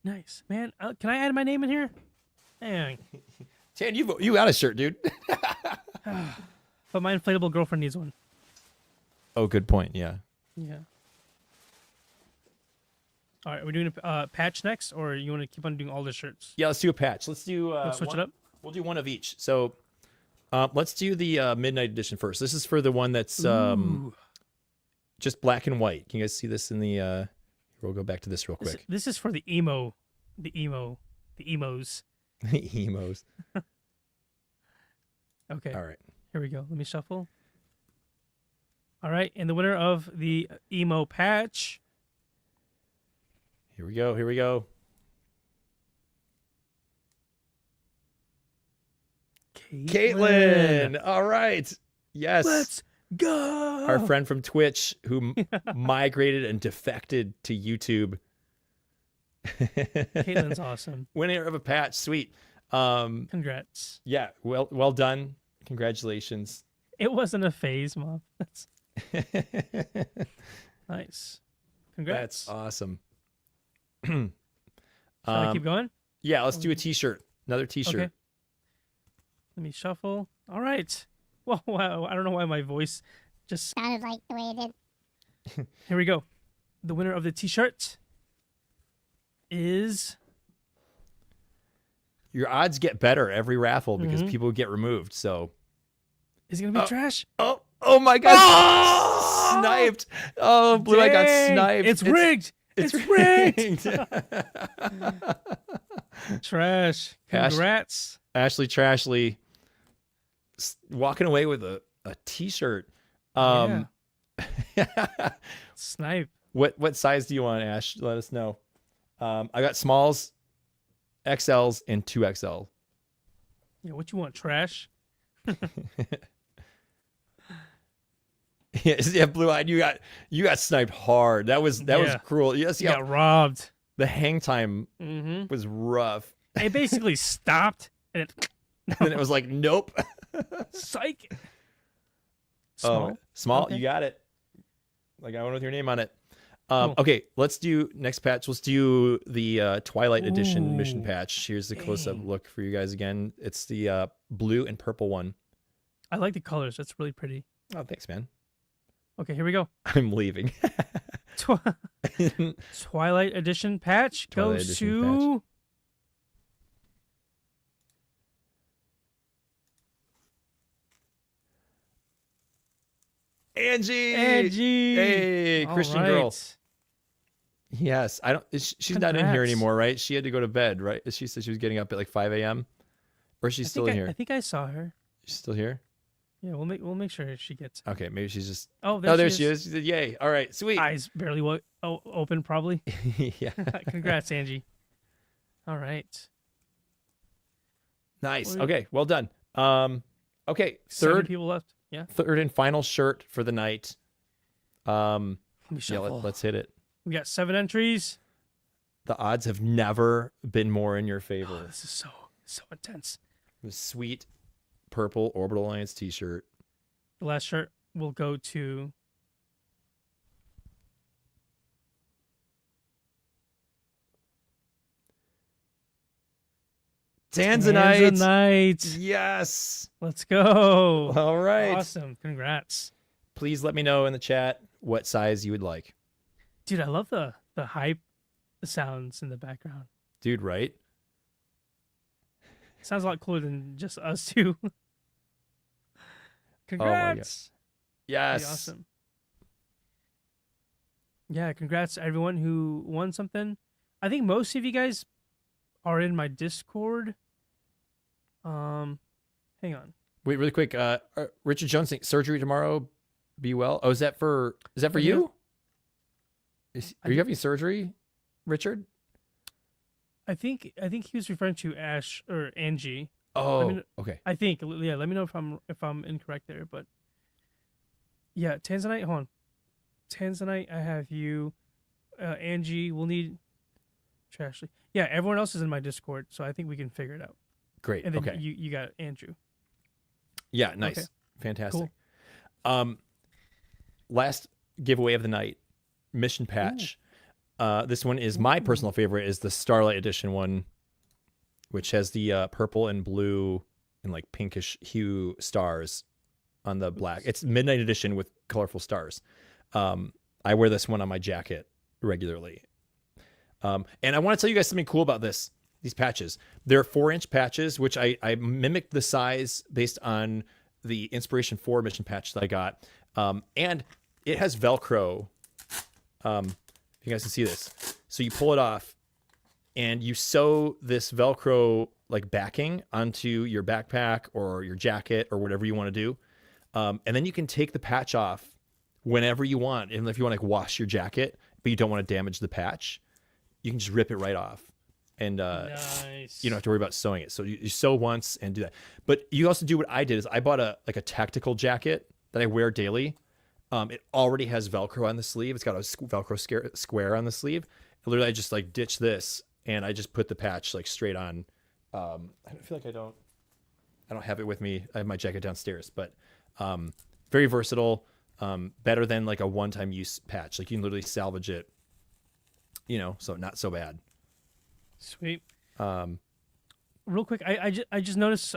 Nice, man. Can I add my name in here? Dang. Tan, you got a shirt, dude. But my inflatable girlfriend needs one. Oh, good point. Yeah. Yeah. All right, are we doing a patch next, or you want to keep on doing all the shirts? Yeah, let's do a patch. Let's do. Let's switch it up. We'll do one of each. So, let's do the midnight edition first. This is for the one that's Ooh. just black and white. Can you guys see this in the? We'll go back to this real quick. This is for the emos. Emos. Okay. All right. Here we go. Let me shuffle. All right, and the winner of the emo patch. Here we go. Here we go. Caitlin. All right. Yes. Let's go. Our friend from Twitch who migrated and defected to YouTube. Caitlin's awesome. Winner of a patch. Sweet. Congrats. Yeah. Well done. Congratulations. It wasn't a phase, Mom. That's nice. Congrats. That's awesome. Shall I keep going? Yeah, let's do a t-shirt. Another t-shirt. Okay. Let me shuffle. All right. Well, wow, I don't know why my voice just sounded like the way it did. Here we go. The winner of the t-shirt is Your odds get better every raffle because people get removed. So is it gonna be trash? Oh my god. Sniped. Oh, Blue Eye got Dang, sniped. It's rigged. It's rigged. Trash. Congrats. Ashley Trashley walking away with a t-shirt. Snipe. What size do you want, Ash? Let us know. I got smalls, XLs, and 2XL. Yeah, what you want? Trash? Yeah, Blue Eyed, you got sniped hard. That was cruel. Yes, You yeah. got robbed. The hang time Mm-hmm. was rough. It basically stopped and it And then it was like, nope. psych. Small. Okay. You got it. Like I went with your name on it. Cool. Okay, let's do next patch. Let's do the Twilight Edition mission Ooh, patch. Here's the close-up dang. look for you guys again. It's the blue and purple one. I like the colors. That's really pretty. Oh, thanks, man. Okay, here we go. I'm leaving. Twilight Edition patch Twilight goes Edition to Angie. Angie. Hey, All Christian girl. right. Yes, I don't. She's not in here Congrats. anymore, right? She had to go to bed, right? She said she was getting up at like 5 a.m. Or she's still in here. I think I saw her. She's still here. Yeah, we'll make sure she gets. Okay, maybe she's just. Oh, There she is. She said, "Yay! All right, sweet." Eyes barely open, probably. Yeah. Congrats, Angie. All right. Nice. Well, Okay, well done. Okay, 7 people left. Yeah. third and final shirt for the night. Let me Yeah, shuffle. let's hit it. We got 7 entries. The odds have never been more in your favor. Oh, this is so intense. The sweet purple Orbital Alliance t-shirt. The last shirt will go to Tanzanite. Tanzanite. Yes. Let's go. All right. Awesome. Congrats. Please let me know in the chat what size you would like. Dude, I love the hype sounds in the background. Dude, right? Sounds a lot cooler than just us two. Congrats. Yes. Pretty awesome. Yeah, congrats to everyone who won something. I think most of you guys are in my Discord. Hang on. Wait, really quick. Richard Jones, surgery tomorrow. Be well. Oh, is that for you? Are you having surgery, Richard? I think he was referring to Ash or Angie. Oh, okay. I think, yeah. Let me know if I'm incorrect there, but yeah, Tanzanite. Hold on, Tanzanite. I have you, Angie. We'll need Trashley. Yeah, everyone else is in my Discord, so I think we can figure it out. Great. And then okay. you got Andrew. Yeah, nice. Okay. Fantastic. Cool. Last giveaway of the night, mission patch. This one is my personal favorite, is the Starlight Edition one, which has the purple and blue and like pinkish hue stars on the black. It's Midnight Edition with colorful stars. I wear this one on my jacket regularly. And I want to tell you guys something cool about these patches. They're 4-inch patches, which I mimicked the size based on the Inspiration 4 mission patch that I got. And it has Velcro. You guys can see this. So you pull it off and you sew this Velcro like backing onto your backpack or your jacket or whatever you want to do. And then you can take the patch off whenever you want. And if you want to like wash your jacket, but you don't want to damage the patch, you can just rip it right off. And Nice. you don't have to worry about sewing it. So you sew once and do that. But you also do what I did, is I bought a tactical jacket that I wear daily. It already has Velcro on the sleeve. It's got a Velcro square on the sleeve. Literally, I just like ditch this and I just put the patch like straight on. I feel like I don't have it with me. I have my jacket downstairs, but very versatile. Better than like a one-time use patch. Like you can literally salvage it. So not so bad. Sweet. Real quick, I just noticed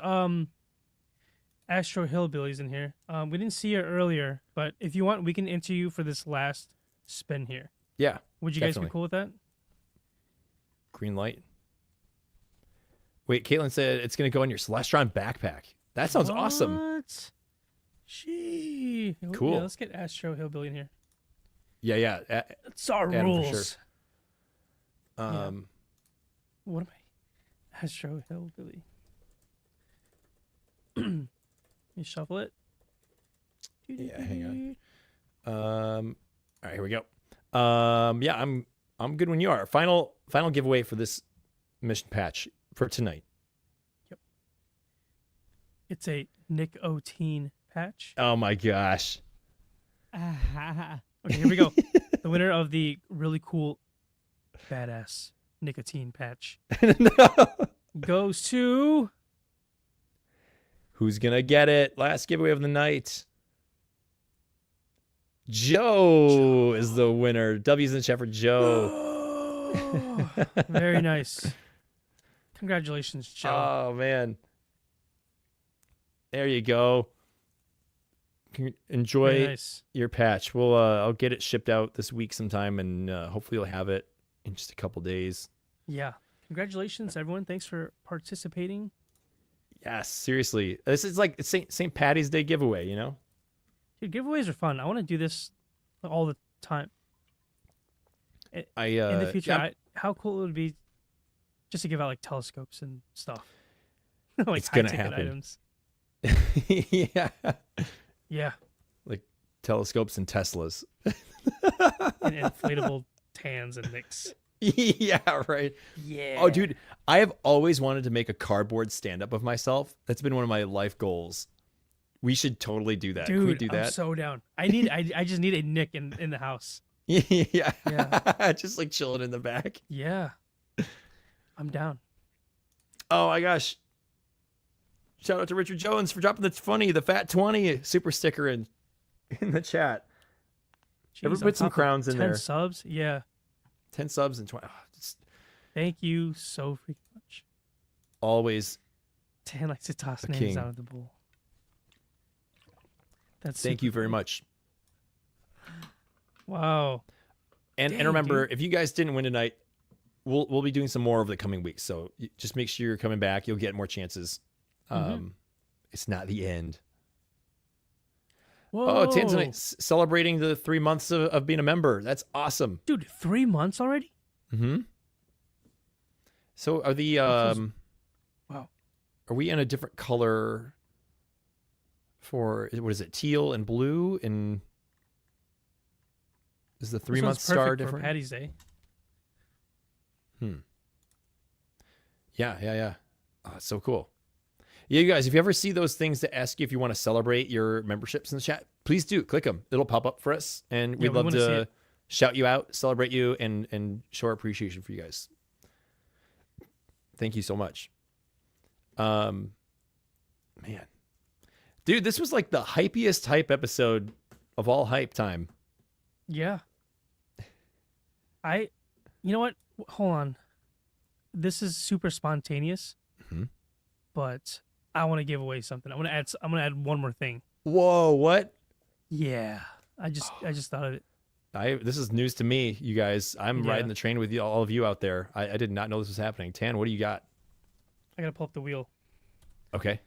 Astro Hillbillies in here. We didn't see her earlier, but if you want, we can enter you for this last spin here. Yeah. Would you guys definitely be cool with that? Green light. Wait, Caitlin said it's going to go in your Celestron backpack. That sounds awesome. What? Gee. Cool. Yeah, let's get Astro Hillbilly in here. Yeah. That's our Adam, for rules. sure. What am I? Astro Hillbilly. You shuffle it. Yeah, hang on. All right, here we go. Yeah, I'm good when you are. Final giveaway for this mission patch for tonight. Yep. It's a Nick O'Teen patch. Oh my gosh. Okay, here we go. The winner of the really cool, badass nicotine patch No. goes to Who's gonna get it? Last giveaway of the night. Joe is the winner. W's in the chat for Joe. Very nice. Congratulations, Joe. Oh man. There you go. Enjoy Very nice. your patch. We'll I'll get it shipped out this week sometime, and hopefully you'll have it in just a couple days. Yeah. Congratulations, everyone. Thanks for participating. Yes, seriously. This is like St. Patty's Day giveaway, Dude, giveaways are fun. I want to do this all the time. In the future, yeah, how cool it would be just to give out like telescopes and stuff. Like It's gonna high-ticket happen. items. yeah. Yeah. Like telescopes and Teslas. And inflatable tans and nicks. Yeah, right. Yeah. Oh, dude, I have always wanted to make a cardboard stand-up of myself. That's been one of my life goals. We should totally do that. Can we Dude, do I'm that? so down. I just need a Nick in the house. Yeah. Yeah. Just like chilling in the back. Yeah. I'm down. Oh my gosh. Shout out to Richard Jones for dropping the Fat 20 super sticker in the chat. Ever Jeez, put on some top of crowns in 10 there? subs? Yeah. 10 subs and 20. Thank you so freaking much. Always. Dan likes to toss A names king. out of the bowl. That's Thank super you very cool. much. Wow. And Dang, remember, dude. if you guys didn't win tonight, we'll be doing some more over the coming weeks. So just make sure you're coming back. You'll get more chances. It's not the end. Whoa. Oh, Tanzanite celebrating the 3 months of being a member. That's awesome. Dude, 3 months already? Mm-hmm. So are the Wow. are we in a different color for what is it? Teal and blue, and is the 3 month This one's star perfect for different? Patty's Day. Yeah. Oh, it's so cool. Yeah, you guys, if you ever see those things that ask you if you want to celebrate your memberships in the chat, please do click them. It'll pop up for us, and we'd we love wanna see to it. shout you out, celebrate you, and show our appreciation for you guys. Thank you so much. Man, dude, this was like the hypiest hype episode of all hype time. Yeah. You know what? Hold on. This is super spontaneous, Mhm. but I want to give away something. I'm gonna add one more thing. Whoa, what? Yeah. I just thought of it. This is news to me, you guys. I'm Yeah. riding the train with you, all of you out there. I did not know this was happening. Tan, what do you got? I gotta pull up the wheel. Okay.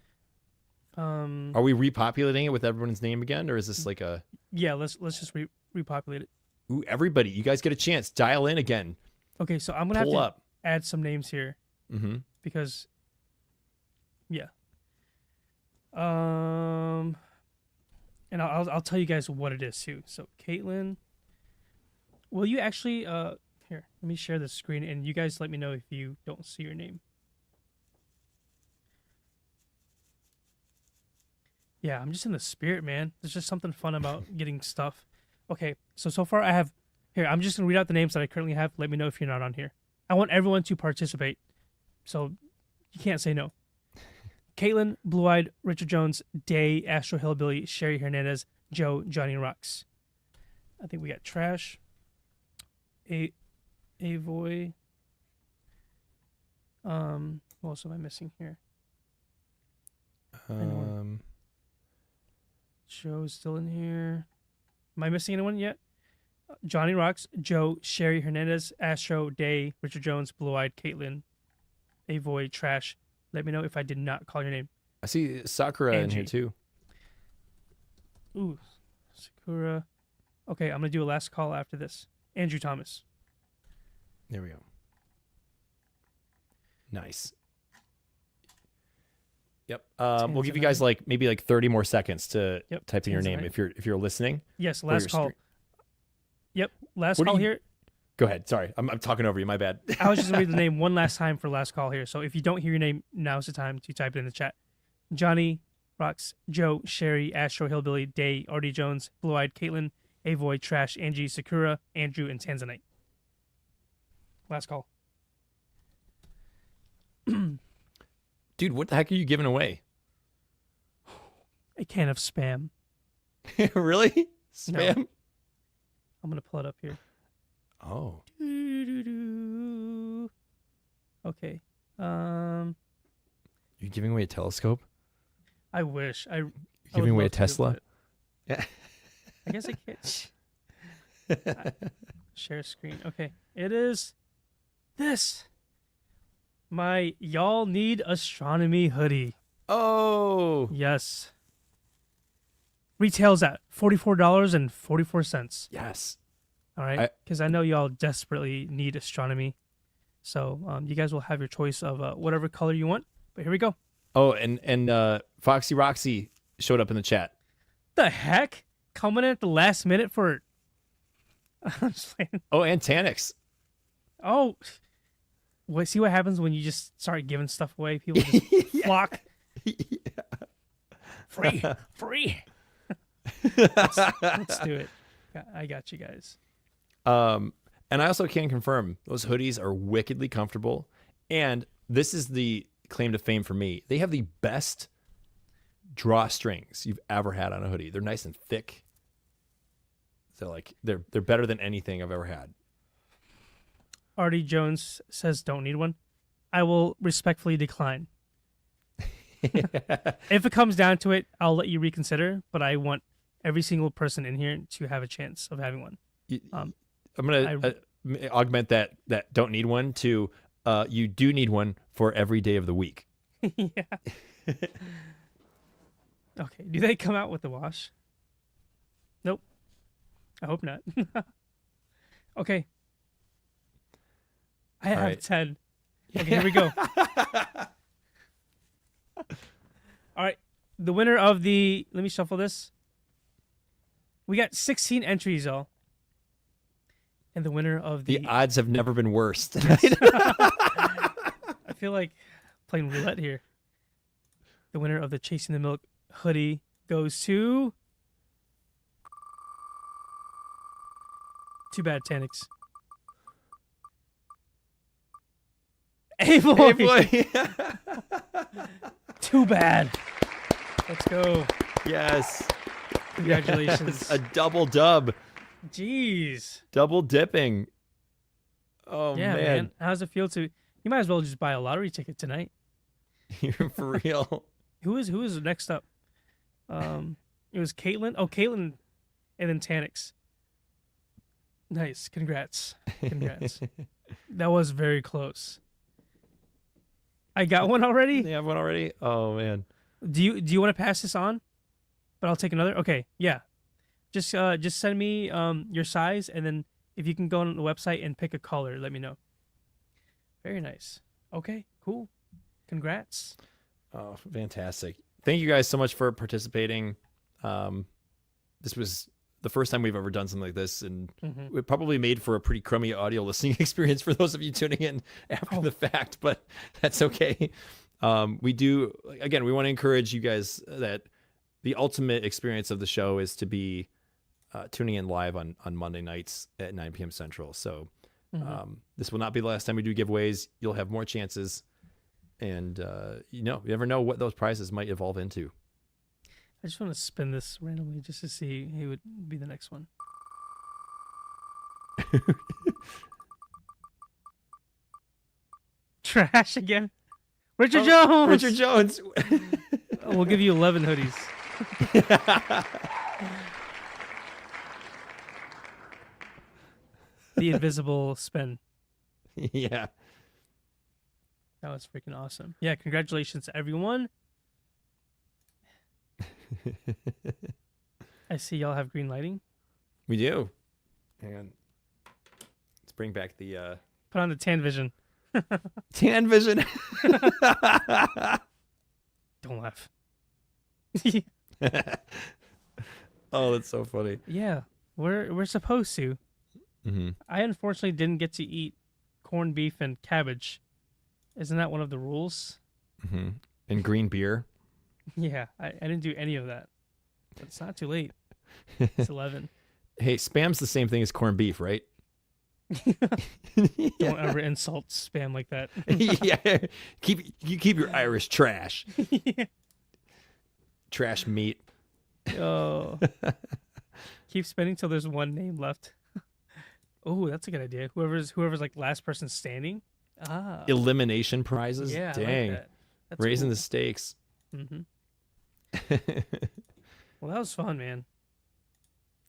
Um. Are we repopulating it with everyone's name again, or is this like a Yeah. Let's just repopulate it. ooh, everybody, you guys get a chance. Dial in again. Okay. So I'm gonna have Pull to up. add some names here Mm-hmm. because. Yeah. And I'll tell you guys what it is too. So Caitlin, will you actually here? Let me share the screen, and you guys let me know if you don't see your name. Yeah, I'm just in the spirit, man. There's just something fun about getting stuff. Okay, so far I have here. I'm just gonna read out the names that I currently have. Let me know if you're not on here. I want everyone to participate, so you can't say no. Caitlin, Blue Eyed, Richard Jones, Day, Astro Hillbilly, Sherry Hernandez, Joe, Johnny Rocks. I think we got Trash, Avoy. What else am I missing here? Joe's still in here. Am I missing anyone yet? Johnny Rocks, Joe, Sherry Hernandez, Astro, Day, Richard Jones, Blue Eyed, Caitlin, Avoy, Trash. Let me know if I did not call your name. I see Sakura in here Angie. too. Ooh, Sakura. Okay, I'm gonna do a last call after this. Andrew Thomas. There we go. Nice. Yep. We'll give you guys like maybe like 30 more seconds to Yep, type in your name Tanzanite. if you're listening. Yes, or your last call. stream. Yep, last What do call you- here. Go ahead. Sorry, I'm talking over you. My bad. I was just gonna read the name one last time for last call here. So if you don't hear your name, now's the time to type it in the chat. Johnny Rocks, Joe, Sherry, Astro Hillbilly, Day, Artie Jones, Blue Eyed, Caitlin, Avoy, Trash, Angie, Sakura, Andrew, and Tanzanite. Last call. Dude, what the heck are you giving away? A can of spam. Really? No. Spam? I'm gonna pull it up here. Oh. Doo-doo-doo. Okay. You're giving away a telescope? I wish You're I would giving away a love to, Tesla? but Yeah. I guess I can't. Share screen. Okay. It is this. My Y'all Need Astronomy hoodie. Oh. Yes. Retails at $44.44. Yes. All right. Because I know y'all desperately need astronomy. So you guys will have your choice of whatever color you want. But here we go. Oh, and Foxy Roxy showed up in the chat. The heck? Coming in at the last minute for. I'm just playing. Oh, and Tanix. Oh, wait, see what happens when you just start giving stuff away? People just flock. Free. Let's do it. I got you guys. And I also can confirm those hoodies are wickedly comfortable. And this is the claim to fame for me. They have the best drawstrings you've ever had on a hoodie. They're nice and thick. So like they're better than anything I've ever had. Artie Jones says don't need one. I will respectfully decline. If it comes down to it, I'll let you reconsider, but I want every single person in here to have a chance of having one. I'm going to augment that don't need one to you do need one for every day of the week. Yeah. Okay. Do they come out with the wash? Nope. I hope not. Okay. I have right. 10. Okay, here we go. All right. The winner of the... Let me shuffle this. We got 16 entries, y'all. And the winner of the... The odds have never been worse. I feel like playing roulette here. The winner of the Chasing the Milk hoodie goes to... Too bad, Tanix. Hey, boy. Hey, boy. Too bad. Let's go. Yes. Congratulations. Yes. A double dub. Jeez. Double dipping. Oh, Yeah, man. How does it feel to... You might as well just buy a lottery ticket tonight. You're for real. Who is next up? It was Caitlin. Oh, Caitlin and then Tanix. Nice. Congrats. That was very close. I got one already? You have one already? Oh, man. Do you want to pass this on? But I'll take another. Okay, yeah. Just send me your size, and then if you can go on the website and pick a color, let me know. Very nice. Okay, cool. Congrats. Oh, fantastic. Thank you guys so much for participating. This was the first time we've ever done something like this, and it probably made for a pretty crummy audio listening experience for those of you tuning in after the fact, but that's okay. We want to encourage you guys that the ultimate experience of the show is to be tuning in live on Monday nights at 9 p.m. Central. So this will not be the last time we do giveaways. You'll have more chances, and you never know what those prizes might evolve into. I just want to spin this randomly just to see who would be the next one. Trash again. Richard Jones. Richard Jones. We'll give you 11 hoodies. The invisible spin. Yeah. That was freaking awesome. Yeah, congratulations to everyone. I see y'all have green lighting. We do. Hang on. Let's bring back the Put on the tan vision. tan vision. Don't laugh. Oh, that's so funny. Yeah, we're supposed to. Mm-hmm. I unfortunately didn't get to eat corned beef and cabbage. Isn't that one of the rules? Mm-hmm. And green beer. Yeah, I didn't do any of that. But it's not too late. It's 11. Hey, spam's the same thing as corned beef, right? Don't ever insult spam like that. Yeah. Keep your Irish trash. Yeah. Trash meat. Oh. Keep spinning till there's one name left. Oh, that's a good idea. Whoever's like last person standing. Ah. Elimination prizes. Yeah. Dang. I like that. That's Raising cool. the stakes. Mm-hmm. Well, that was fun, man.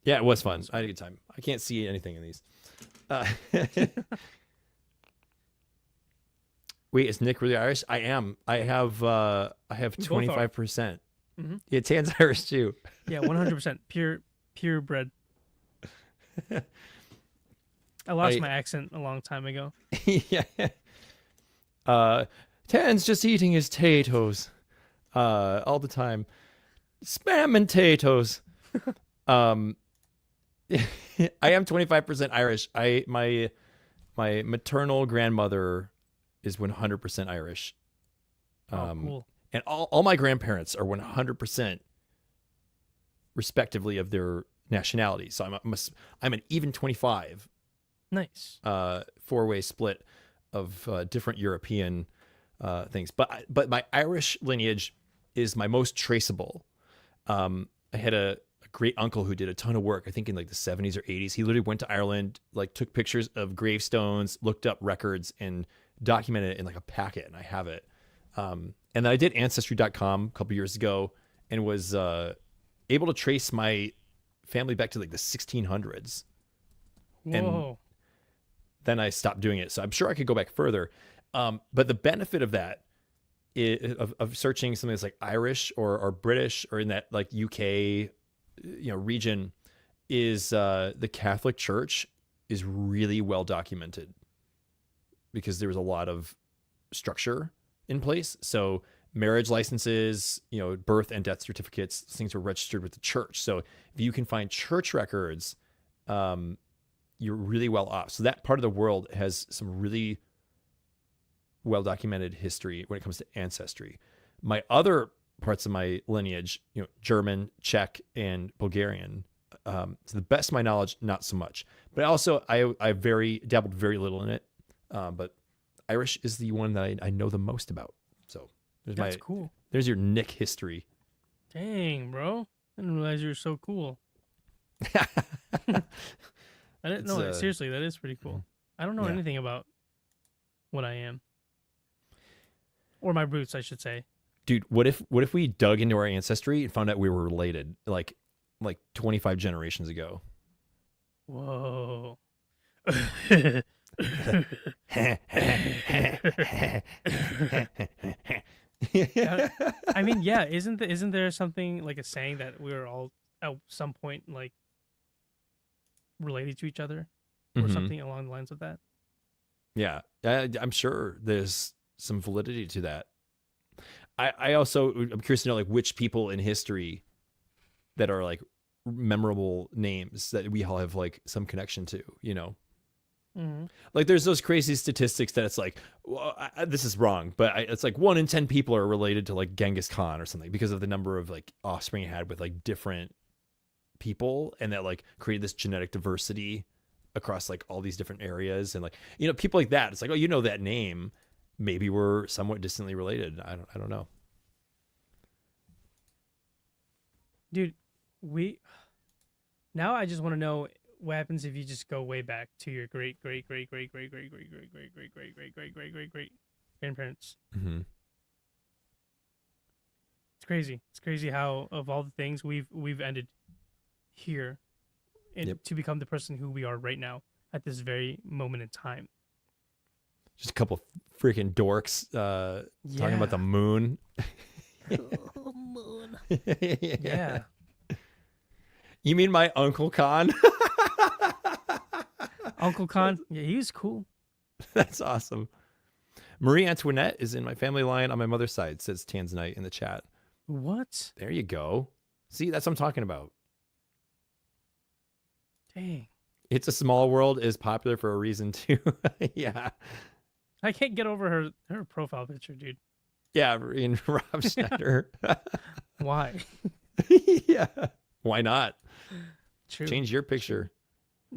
Yeah, it was fun. I had a good time. I can't see anything in these. Wait, is Nick really Irish? I am. I have 25%. Mm-hmm. Yeah, Tan's Irish too. Yeah, 100% pure bred. I lost my accent a long time ago. Yeah. Tan's just eating his potatoes all the time. Spam and potatoes. I am 25% Irish. my maternal grandmother is 100% Irish. Cool. And all my grandparents are 100% respectively of their nationality. So I'm an even 25. Nice. 4-way split of different European things. But my Irish lineage is my most traceable. I had a great uncle who did a ton of work, I think in like the 70s or 80s. He literally went to Ireland, like took pictures of gravestones, looked up records, and documented it in like a packet, and I have it. And then I did Ancestry.com a couple years ago and was able to trace my family back to like the 1600s. Whoa. And then I stopped doing it. So I'm sure I could go back further. But the benefit of that, of searching something that's like Irish or British or in that like UK, region, is the Catholic Church is really well documented because there was a lot of structure in place. So marriage licenses, birth and death certificates, things were registered with the church. So if you can find church records, you're really well off. So that part of the world has some really well documented history when it comes to ancestry. My other parts of my lineage, German, Czech, and Bulgarian, to the best of my knowledge, not so much. But also I dabbled very little in it. But Irish is the one that I know the most about. So that's cool. There's your Nick history. Dang, bro. I didn't realize you were so cool. I didn't know. Seriously, that is pretty cool. I don't know anything about what I am. Or my roots, I should say. Dude, what if we dug into our ancestry and found out we were related like 25 generations ago? Whoa. I mean, yeah, isn't there something like a saying that we were all at some point like related to each other or something along the lines of that? Yeah, I'm sure there's some validity to that. I'm curious to know like which people in history that are like memorable names that we all have like some connection to, Like there's those crazy statistics that it's like, well, this is wrong, but it's like 1 in 10 people are related to like Genghis Khan or something because of the number of like offspring he had with like different people, and that like created this genetic diversity across like all these different areas. And like, people like that, it's like, oh, that name, maybe we're somewhat distantly related. I don't know. Dude, now I just want to know what happens if you just go way back to your great grandparents. Mm-hmm. It's crazy. It's crazy how of all the things we've ended here, and to become the person who we are right now at this very moment in time. Just a couple freaking dorks talking about the moon. Moon. Yeah. You mean my Uncle Khan? Uncle Khan? Yeah, he was cool. That's awesome. Marie Antoinette is in my family line on my mother's side, says Tanzanite in the chat. What? There you go. See, that's what I'm talking about. Dang. It's a Small World is popular for a reason too. Yeah. I can't get over her profile picture, dude. Yeah, in Rob Schneider. Why? Yeah. Why not? True. Change your picture.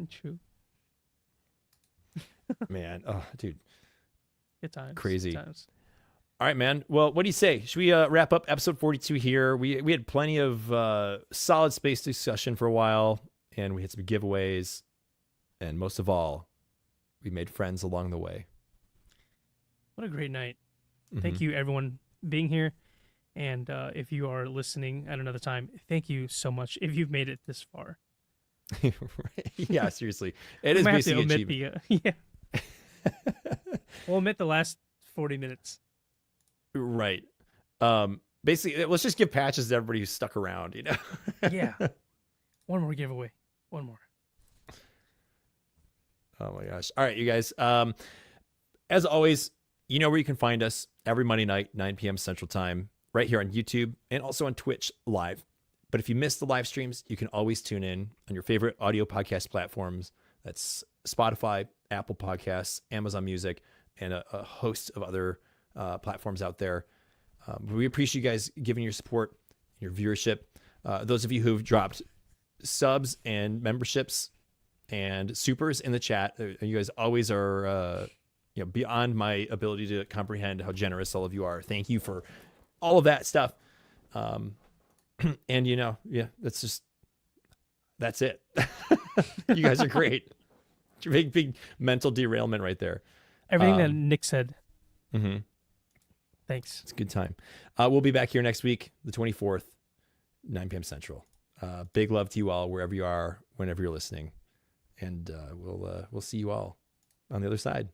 True. Man. Oh, dude. Good times. Crazy. Good times. All right, man. Well, what do you say? Should we wrap up episode 42 here? We had plenty of solid space discussion for a while, and we had some giveaways. And most of all, we made friends along the way. What a great night. Mm-hmm. Thank you, everyone, being here. And if you are listening at another time, thank you so much if you've made it this far. Yeah, seriously. It is basically an achievement. Yeah. We'll omit the last 40 minutes. Right. Basically, let's just give patches to everybody who's stuck around, Yeah. One more giveaway. One more. Oh, my gosh. All right, you guys. As always, you know where you can find us every Monday night, 9 p.m. Central Time, right here on YouTube and also on Twitch live. But if you miss the live streams, you can always tune in on your favorite audio podcast platforms. That's Spotify, Apple Podcasts, Amazon Music, and a host of other platforms out there. We appreciate you guys giving your support, your viewership. Those of you who've dropped subs and memberships and supers in the chat, you guys always are beyond my ability to comprehend how generous all of you are. Thank you for all of that stuff. And that's it. You guys are great. Big mental derailment right there. Everything that Nick said. Mm-hmm. Thanks. It's a good time. We'll be back here next week, the 24th, 9 p.m. Central. Big love to you all, wherever you are, whenever you're listening. And we'll see you all on the other side.